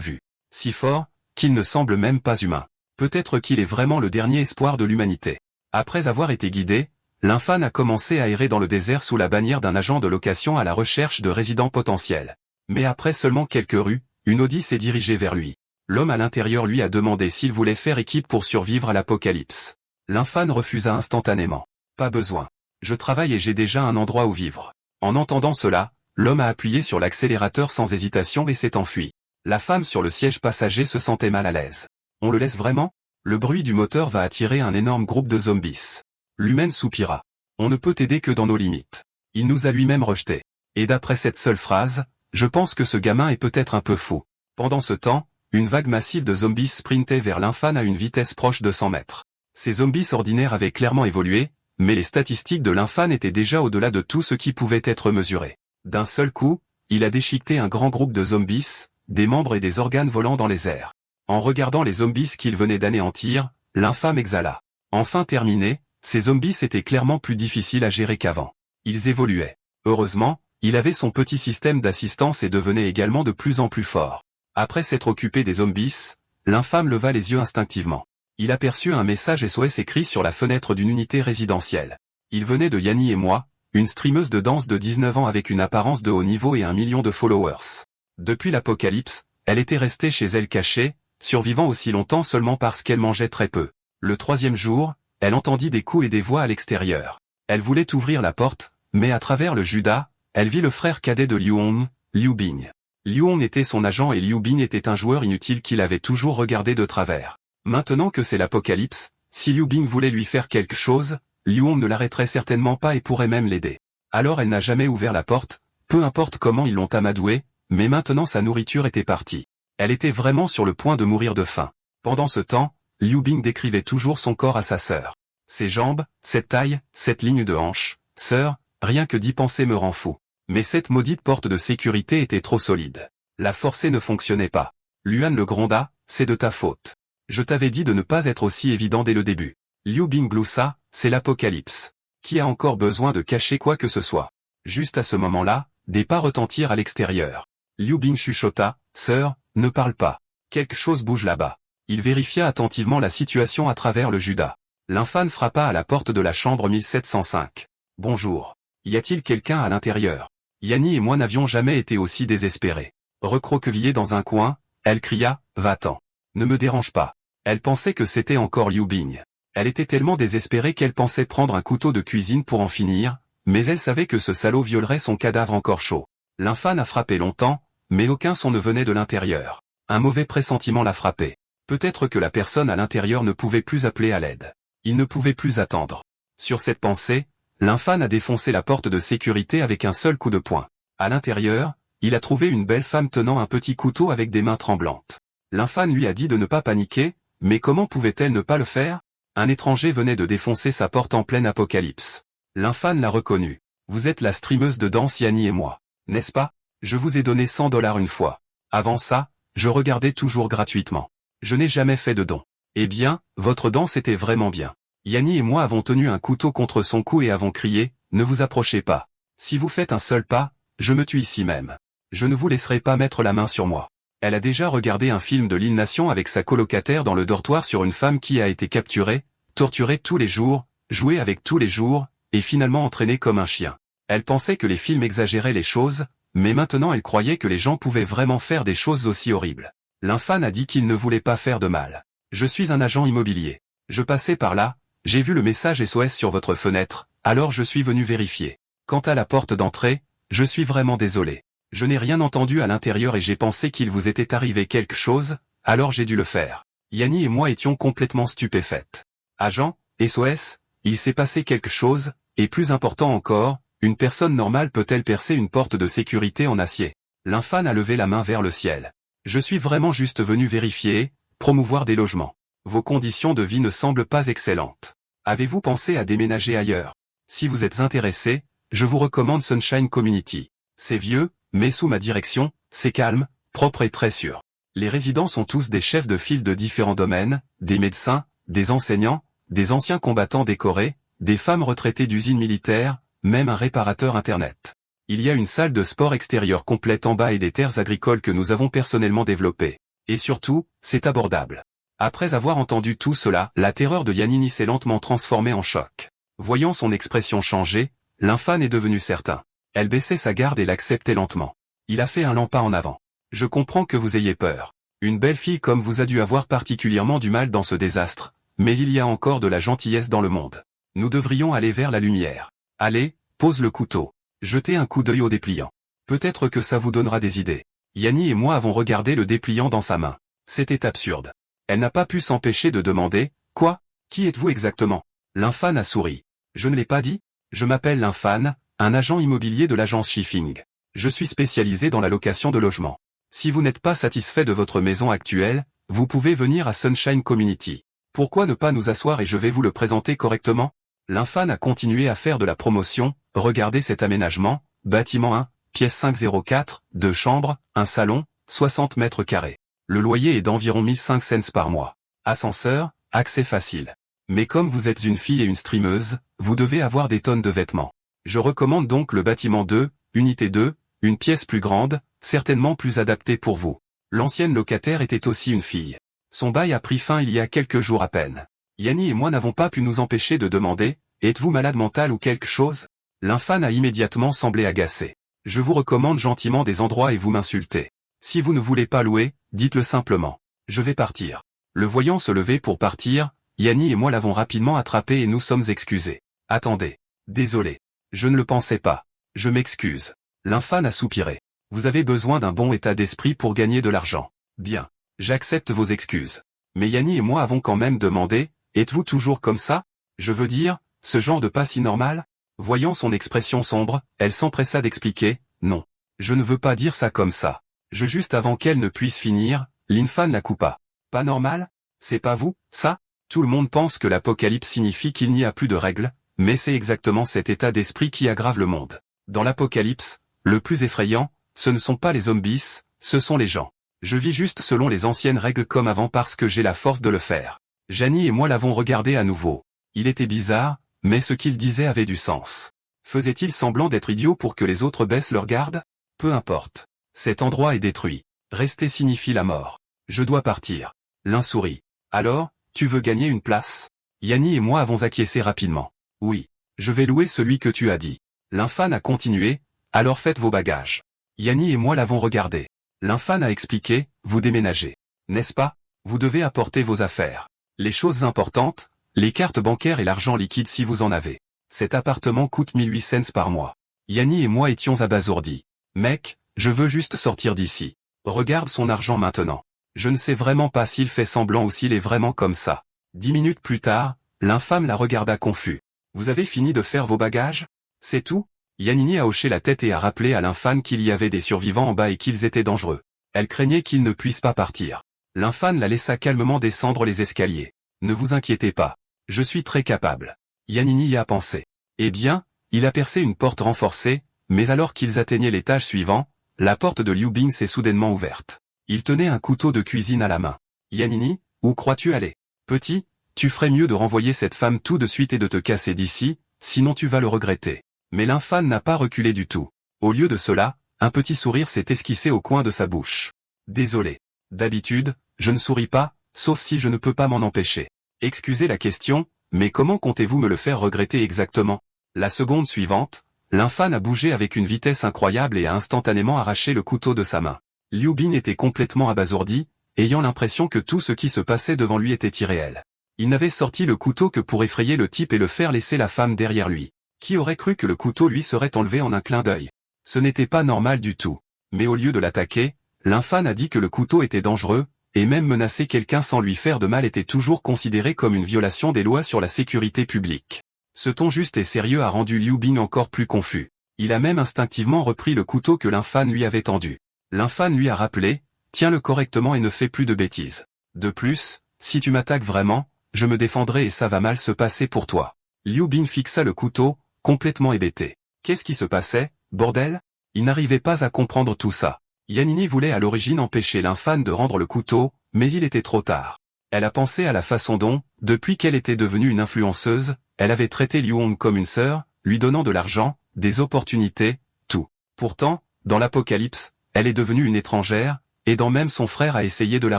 vue. Si fort, qu'il ne semble même pas humain. Peut-être qu'il est vraiment le dernier espoir de l'humanité. Après avoir été guidé, l'infâne a commencé à errer dans le désert sous la bannière d'un agent de location à la recherche de résidents potentiels. Mais après seulement quelques rues, une Audi s'est dirigée vers lui. L'homme à l'intérieur lui a demandé s'il voulait faire équipe pour survivre à l'apocalypse. L'infâne refusa instantanément. Pas besoin. Je travaille et j'ai déjà un endroit où vivre. En entendant cela, l'homme a appuyé sur l'accélérateur sans hésitation et s'est enfui. La femme sur le siège passager se sentait mal à l'aise. On le laisse vraiment? Le bruit du moteur va attirer un énorme groupe de zombies. L'humaine soupira. On ne peut t'aider que dans nos limites. Il nous a lui-même rejetés. Et d'après cette seule phrase, je pense que ce gamin est peut-être un peu fou. Pendant ce temps, une vague massive de zombies sprintait vers l'infâne à une vitesse proche de 100 mètres. Ces zombies ordinaires avaient clairement évolué, mais les statistiques de l'infâne étaient déjà au-delà de tout ce qui pouvait être mesuré. D'un seul coup, il a déchiqueté un grand groupe de zombies, des membres et des organes volant dans les airs. En regardant les zombies qu'il venait d'anéantir, l'infâme exhala. Enfin terminé, ces zombies étaient clairement plus difficiles à gérer qu'avant. Ils évoluaient. Heureusement, il avait son petit système d'assistance et devenait également de plus en plus fort. Après s'être occupé des zombies, l'infâme leva les yeux instinctivement. Il aperçut un message SOS écrit sur la fenêtre d'une unité résidentielle. Il venait de Yanni et moi, une streameuse de danse de 19 ans avec une apparence de haut niveau et 1 million de followers. Depuis l'apocalypse, elle était restée chez elle cachée, survivant aussi longtemps seulement parce qu'elle mangeait très peu. Le 3e jour, elle entendit des coups et des voix à l'extérieur. Elle voulait ouvrir la porte, mais à travers le Judas, elle vit le frère cadet de Liu Hong, Liu Bing. Liu Hong était son agent et Liu Bing était un joueur inutile qu'il avait toujours regardé de travers. Maintenant que c'est l'apocalypse, si Liu Bing voulait lui faire quelque chose, Liu Hong ne l'arrêterait certainement pas et pourrait même l'aider. Alors elle n'a jamais ouvert la porte, peu importe comment ils l'ont amadouée, mais maintenant sa nourriture était partie. Elle était vraiment sur le point de mourir de faim. Pendant ce temps, Liu Bing décrivait toujours son corps à sa sœur. Ses jambes, cette taille, cette ligne de hanche, sœur, rien que d'y penser me rend fou. Mais cette maudite porte de sécurité était trop solide. La forcée ne fonctionnait pas. Luan le gronda, c'est de ta faute. Je t'avais dit de ne pas être aussi évident dès le début. Liu Bing gloussa, c'est l'apocalypse. Qui a encore besoin de cacher quoi que ce soit? Juste à ce moment-là, des pas retentirent à l'extérieur. Liu Bing chuchota, sœur, ne parle pas. Quelque chose bouge là-bas. Il vérifia attentivement la situation à travers le Judas. L'infâne frappa à la porte de la chambre 1705. Bonjour. Y a-t-il quelqu'un à l'intérieur? Yanni et moi n'avions jamais été aussi désespérés. Recroquevillée dans un coin, elle cria, va-t'en. Ne me dérange pas. Elle pensait que c'était encore Liu Bing. Elle était tellement désespérée qu'elle pensait prendre un couteau de cuisine pour en finir, mais elle savait que ce salaud violerait son cadavre encore chaud. L'infâne a frappé longtemps, mais aucun son ne venait de l'intérieur. Un mauvais pressentiment l'a frappé. Peut-être que la personne à l'intérieur ne pouvait plus appeler à l'aide. Il ne pouvait plus attendre. Sur cette pensée, l'infâne a défoncé la porte de sécurité avec un seul coup de poing. À l'intérieur, il a trouvé une belle femme tenant un petit couteau avec des mains tremblantes. L'infâne lui a dit de ne pas paniquer, mais comment pouvait-elle ne pas le faire? Un étranger venait de défoncer sa porte en pleine apocalypse. L'infâne l'a reconnu. Vous êtes la streameuse de danse Yanni et moi, n'est-ce pas? Je vous ai donné 100 $ une fois. Avant ça, je regardais toujours gratuitement. Je n'ai jamais fait de don. Eh bien, votre danse était vraiment bien. Yanni et moi avons tenu un couteau contre son cou et avons crié, ne vous approchez pas. Si vous faites un seul pas, je me tue ici même. Je ne vous laisserai pas mettre la main sur moi. Elle a déjà regardé un film de l'île Nation avec sa colocataire dans le dortoir sur une femme qui a été capturée, torturée tous les jours, jouée avec tous les jours, et finalement entraînée comme un chien. Elle pensait que les films exagéraient les choses, mais maintenant elle croyait que les gens pouvaient vraiment faire des choses aussi horribles. L'infâne a dit qu'il ne voulait pas faire de mal. Je suis un agent immobilier. Je passais par là, j'ai vu le message SOS sur votre fenêtre, alors je suis venu vérifier. Quant à la porte d'entrée, je suis vraiment désolé. Je n'ai rien entendu à l'intérieur et j'ai pensé qu'il vous était arrivé quelque chose, alors j'ai dû le faire. Yanni et moi étions complètement stupéfaites. Agent, SOS, il s'est passé quelque chose, et plus important encore, une personne normale peut-elle percer une porte de sécurité en acier? L'infâne a levé la main vers le ciel. Je suis vraiment juste venu vérifier, promouvoir des logements. Vos conditions de vie ne semblent pas excellentes. Avez-vous pensé à déménager ailleurs? Si vous êtes intéressé, je vous recommande Sunshine Community. C'est vieux, mais sous ma direction, c'est calme, propre et très sûr. Les résidents sont tous des chefs de file de différents domaines, des médecins, des enseignants, des anciens combattants décorés, des femmes retraitées d'usines militaires, même un réparateur internet. Il y a une salle de sport extérieure complète en bas et des terres agricoles que nous avons personnellement développées. Et surtout, c'est abordable. Après avoir entendu tout cela, la terreur de Yannini s'est lentement transformée en choc. Voyant son expression changer, l'infâme est devenu certain. Elle baissait sa garde et l'acceptait lentement. Il a fait un lent pas en avant. Je comprends que vous ayez peur. Une belle fille comme vous a dû avoir particulièrement du mal dans ce désastre, mais il y a encore de la gentillesse dans le monde. Nous devrions aller vers la lumière. Allez, pose le couteau. Jetez un coup d'œil au dépliant. Peut-être que ça vous donnera des idées. Yanni et moi avons regardé le dépliant dans sa main. C'était absurde. Elle n'a pas pu s'empêcher de demander « Quoi? Qui êtes-vous exactement ?» L'infâme a souri. « Je ne l'ai pas dit? Je m'appelle l'infâme, un agent immobilier de l'agence Schiffing. Je suis spécialisé dans la location de logements. Si vous n'êtes pas satisfait de votre maison actuelle, vous pouvez venir à Sunshine Community. Pourquoi ne pas nous asseoir et je vais vous le présenter correctement ?» L'infâme a continué à faire de la promotion. Regardez cet aménagement, bâtiment 1, pièce 504, 2 chambres, un salon, 60 mètres carrés. Le loyer est d'environ 1500 cents par mois. Ascenseur, accès facile. Mais comme vous êtes une fille et une streameuse, vous devez avoir des tonnes de vêtements. Je recommande donc le bâtiment 2, unité 2, une pièce plus grande, certainement plus adaptée pour vous. L'ancienne locataire était aussi une fille. Son bail a pris fin il y a quelques jours à peine. Yanni et moi n'avons pas pu nous empêcher de demander « Êtes-vous malade mental ou quelque chose ?» L'infâme a immédiatement semblé agacé. « Je vous recommande gentiment des endroits et vous m'insultez. Si vous ne voulez pas louer, dites-le simplement. Je vais partir. » Le voyant se lever pour partir, Yanni et moi l'avons rapidement attrapé et nous sommes excusés. « Attendez. Désolé. Je ne le pensais pas. Je m'excuse. » L'infâme a soupiré. « Vous avez besoin d'un bon état d'esprit pour gagner de l'argent. Bien. J'accepte vos excuses. Mais Yanni et moi avons quand même demandé « Êtes-vous toujours comme ça? Je veux dire, ce genre de pas si normal ?» Voyant son expression sombre, elle s'empressa d'expliquer « Non. Je ne veux pas dire ça comme ça. Juste avant qu'elle ne puisse finir, l'infâme la coupa. « Pas normal? C'est pas vous, ça? Tout le monde pense que l'apocalypse signifie qu'il n'y a plus de règles, mais c'est exactement cet état d'esprit qui aggrave le monde. Dans l'apocalypse, le plus effrayant, ce ne sont pas les zombies, ce sont les gens. Je vis juste selon les anciennes règles comme avant parce que j'ai la force de le faire. » Janny et moi l'avons regardé à nouveau. Il était bizarre, mais ce qu'il disait avait du sens. Faisait-il semblant d'être idiot pour que les autres baissent leur garde? Peu importe. Cet endroit est détruit. Rester signifie la mort. Je dois partir. L'un sourit. Alors, tu veux gagner une place? Yanni et moi avons acquiescé rapidement. Oui. Je vais louer celui que tu as dit. L'infâme a continué. Alors faites vos bagages. Yanni et moi l'avons regardé. L'infâme a expliqué, vous déménagez. N'est-ce pas? Vous devez apporter vos affaires. Les choses importantes, les cartes bancaires et l'argent liquide si vous en avez. Cet appartement coûte 1800 cents par mois. Yanni et moi étions abasourdis. Mec, je veux juste sortir d'ici. Regarde son argent maintenant. Je ne sais vraiment pas s'il fait semblant ou s'il est vraiment comme ça. 10 minutes plus tard, l'infâme la regarda confus. Vous avez fini de faire vos bagages? C'est tout? Yannini a hoché la tête et a rappelé à l'infâme qu'il y avait des survivants en bas et qu'ils étaient dangereux. Elle craignait qu'ils ne puissent pas partir. L'infâme la laissa calmement descendre les escaliers. Ne vous inquiétez pas. Je suis très capable. Yannini y a pensé. Eh bien, il a percé une porte renforcée, mais alors qu'ils atteignaient l'étage suivant, la porte de Liu Bing s'est soudainement ouverte. Il tenait un couteau de cuisine à la main. Yannini, où crois-tu aller? Petit, tu ferais mieux de renvoyer cette femme tout de suite et de te casser d'ici, sinon tu vas le regretter. Mais l'infâme n'a pas reculé du tout. Au lieu de cela, un petit sourire s'est esquissé au coin de sa bouche. Désolé. D'habitude, je ne souris pas, sauf si je ne peux pas m'en empêcher. Excusez la question, mais comment comptez-vous me le faire regretter exactement? La seconde suivante, l'infâme a bougé avec une vitesse incroyable et a instantanément arraché le couteau de sa main. Liu Bin était complètement abasourdi, ayant l'impression que tout ce qui se passait devant lui était irréel. Il n'avait sorti le couteau que pour effrayer le type et le faire laisser la femme derrière lui. Qui aurait cru que le couteau lui serait enlevé en un clin d'œil? Ce n'était pas normal du tout. Mais au lieu de l'attaquer, l'infâme a dit que le couteau était dangereux, et même menacer quelqu'un sans lui faire de mal était toujours considéré comme une violation des lois sur la sécurité publique. Ce ton juste et sérieux a rendu Liu Bing encore plus confus. Il a même instinctivement repris le couteau que l'infâme lui avait tendu. L'infâme lui a rappelé, tiens-le correctement et ne fais plus de bêtises. De plus, si tu m'attaques vraiment, je me défendrai et ça va mal se passer pour toi. Liu Bing fixa le couteau, complètement hébété. Qu'est-ce qui se passait, bordel? Il n'arrivait pas à comprendre tout ça. Yannini voulait à l'origine empêcher l'infâme de rendre le couteau, mais il était trop tard. Elle a pensé à la façon dont, depuis qu'elle était devenue une influenceuse, elle avait traité Liu Hong comme une sœur, lui donnant de l'argent, des opportunités, tout. Pourtant, dans l'Apocalypse, elle est devenue une étrangère, aidant même son frère à essayer de la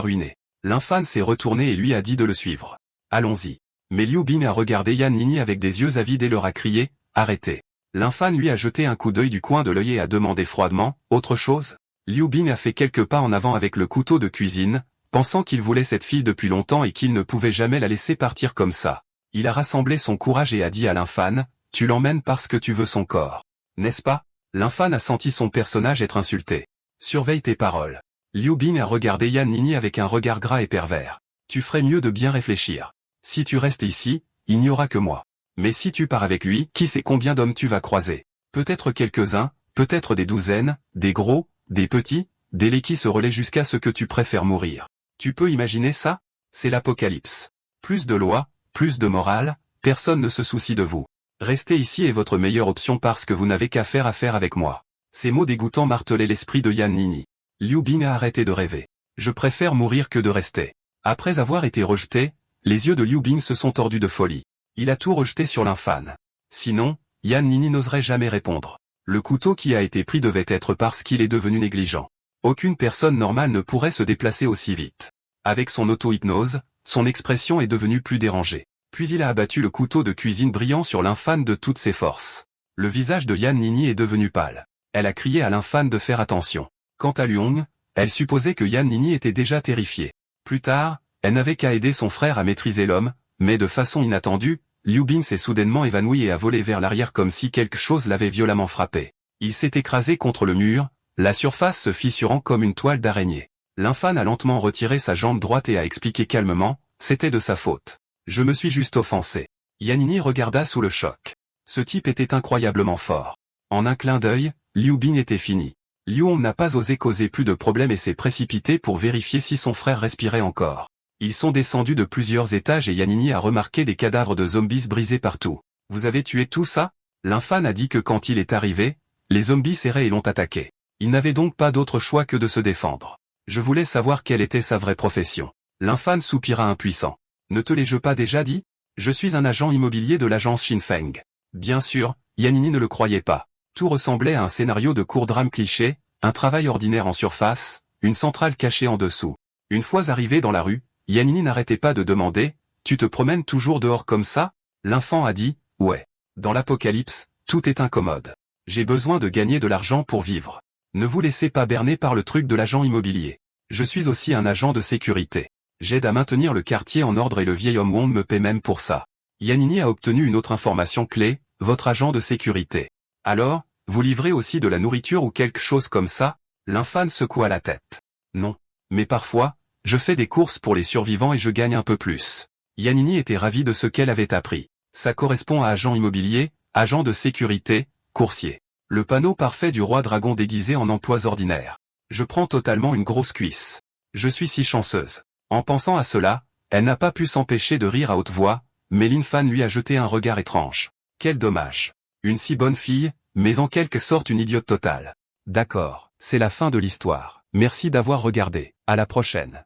ruiner. L'infâme s'est retourné et lui a dit de le suivre. Allons-y. Mais Liu Bin a regardé Yan Nini avec des yeux avides et leur a crié, arrêtez. L'infâme lui a jeté un coup d'œil du coin de l'œil et a demandé froidement, autre chose? Liu Bin a fait quelques pas en avant avec le couteau de cuisine, pensant qu'il voulait cette fille depuis longtemps et qu'il ne pouvait jamais la laisser partir comme ça. Il a rassemblé son courage et a dit à l'infâme, tu l'emmènes parce que tu veux son corps. N'est-ce pas? L'infâme a senti son personnage être insulté. Surveille tes paroles. Liu Bin a regardé Yan Nini avec un regard gras et pervers. Tu ferais mieux de bien réfléchir. Si tu restes ici, il n'y aura que moi. Mais si tu pars avec lui, qui sait combien d'hommes tu vas croiser? Peut-être quelques-uns, peut-être des douzaines, des gros, des petits, des laits qui se relaient jusqu'à ce que tu préfères mourir. Tu peux imaginer ça? C'est l'Apocalypse. Plus de lois, plus de morale, personne ne se soucie de vous. Rester ici est votre meilleure option parce que vous n'avez qu'à faire affaire avec moi. Ces mots dégoûtants martelaient l'esprit de Yan Nini. Liu Bin a arrêté de rêver. Je préfère mourir que de rester. Après avoir été rejeté, les yeux de Liu Bin se sont tordus de folie. Il a tout rejeté sur l'infâme. Sinon, Yan Nini n'oserait jamais répondre. Le couteau qui a été pris devait être parce qu'il est devenu négligent. Aucune personne normale ne pourrait se déplacer aussi vite. Avec son auto-hypnose, son expression est devenue plus dérangée. Puis il a abattu le couteau de cuisine brillant sur l'infâme de toutes ses forces. Le visage de Yan Nini est devenu pâle. Elle a crié à l'infâme de faire attention. Quant à Liu Hong, elle supposait que Yan Nini était déjà terrifiée. Plus tard, elle n'avait qu'à aider son frère à maîtriser l'homme, mais de façon inattendue, Liu Bin s'est soudainement évanoui et a volé vers l'arrière comme si quelque chose l'avait violemment frappé. Il s'est écrasé contre le mur, la surface se fissurant comme une toile d'araignée. L'infâme a lentement retiré sa jambe droite et a expliqué calmement, c'était de sa faute. Je me suis juste offensé. Yan Nini regarda sous le choc. Ce type était incroyablement fort. En un clin d'œil, Liu Bin était fini. Liu Hong n'a pas osé causer plus de problèmes et s'est précipité pour vérifier si son frère respirait encore. Ils sont descendus de plusieurs étages et Yan Nini a remarqué des cadavres de zombies brisés partout. Vous avez tué tout ça? L'infâme a dit que quand il est arrivé, les zombies serraient et l'ont attaqué. Il n'avait donc pas d'autre choix que de se défendre. Je voulais savoir quelle était sa vraie profession. L'infâme soupira impuissant. Ne te l'ai-je pas déjà dit? Je suis un agent immobilier de l'agence Shinfeng. Bien sûr, Yan Nini ne le croyait pas. Tout ressemblait à un scénario de court drame cliché, un travail ordinaire en surface, une centrale cachée en dessous. Une fois arrivé dans la rue, Yan Nini n'arrêtait pas de demander, « Tu te promènes toujours dehors comme ça ?» L'infant a dit, « Ouais. Dans l'Apocalypse, tout est incommode. J'ai besoin de gagner de l'argent pour vivre. Ne vous laissez pas berner par le truc de l'agent immobilier. Je suis aussi un agent de sécurité. J'aide à maintenir le quartier en ordre et le vieil homme Wong me paie même pour ça. » Yan Nini a obtenu une autre information clé, votre agent de sécurité. Alors, vous livrez aussi de la nourriture ou quelque chose comme ça? L'infâme secoua la tête. Non. Mais parfois, je fais des courses pour les survivants et je gagne un peu plus. Yan Nini était ravi de ce qu'elle avait appris. Ça correspond à agent immobilier, agent de sécurité, coursier. Le panneau parfait du roi dragon déguisé en emplois ordinaires. Je prends totalement une grosse cuisse. Je suis si chanceuse. En pensant à cela, elle n'a pas pu s'empêcher de rire à haute voix, mais l'infâme lui a jeté un regard étrange. Quel dommage. Une si bonne fille, mais en quelque sorte une idiote totale. D'accord, c'est la fin de l'histoire. Merci d'avoir regardé. À la prochaine.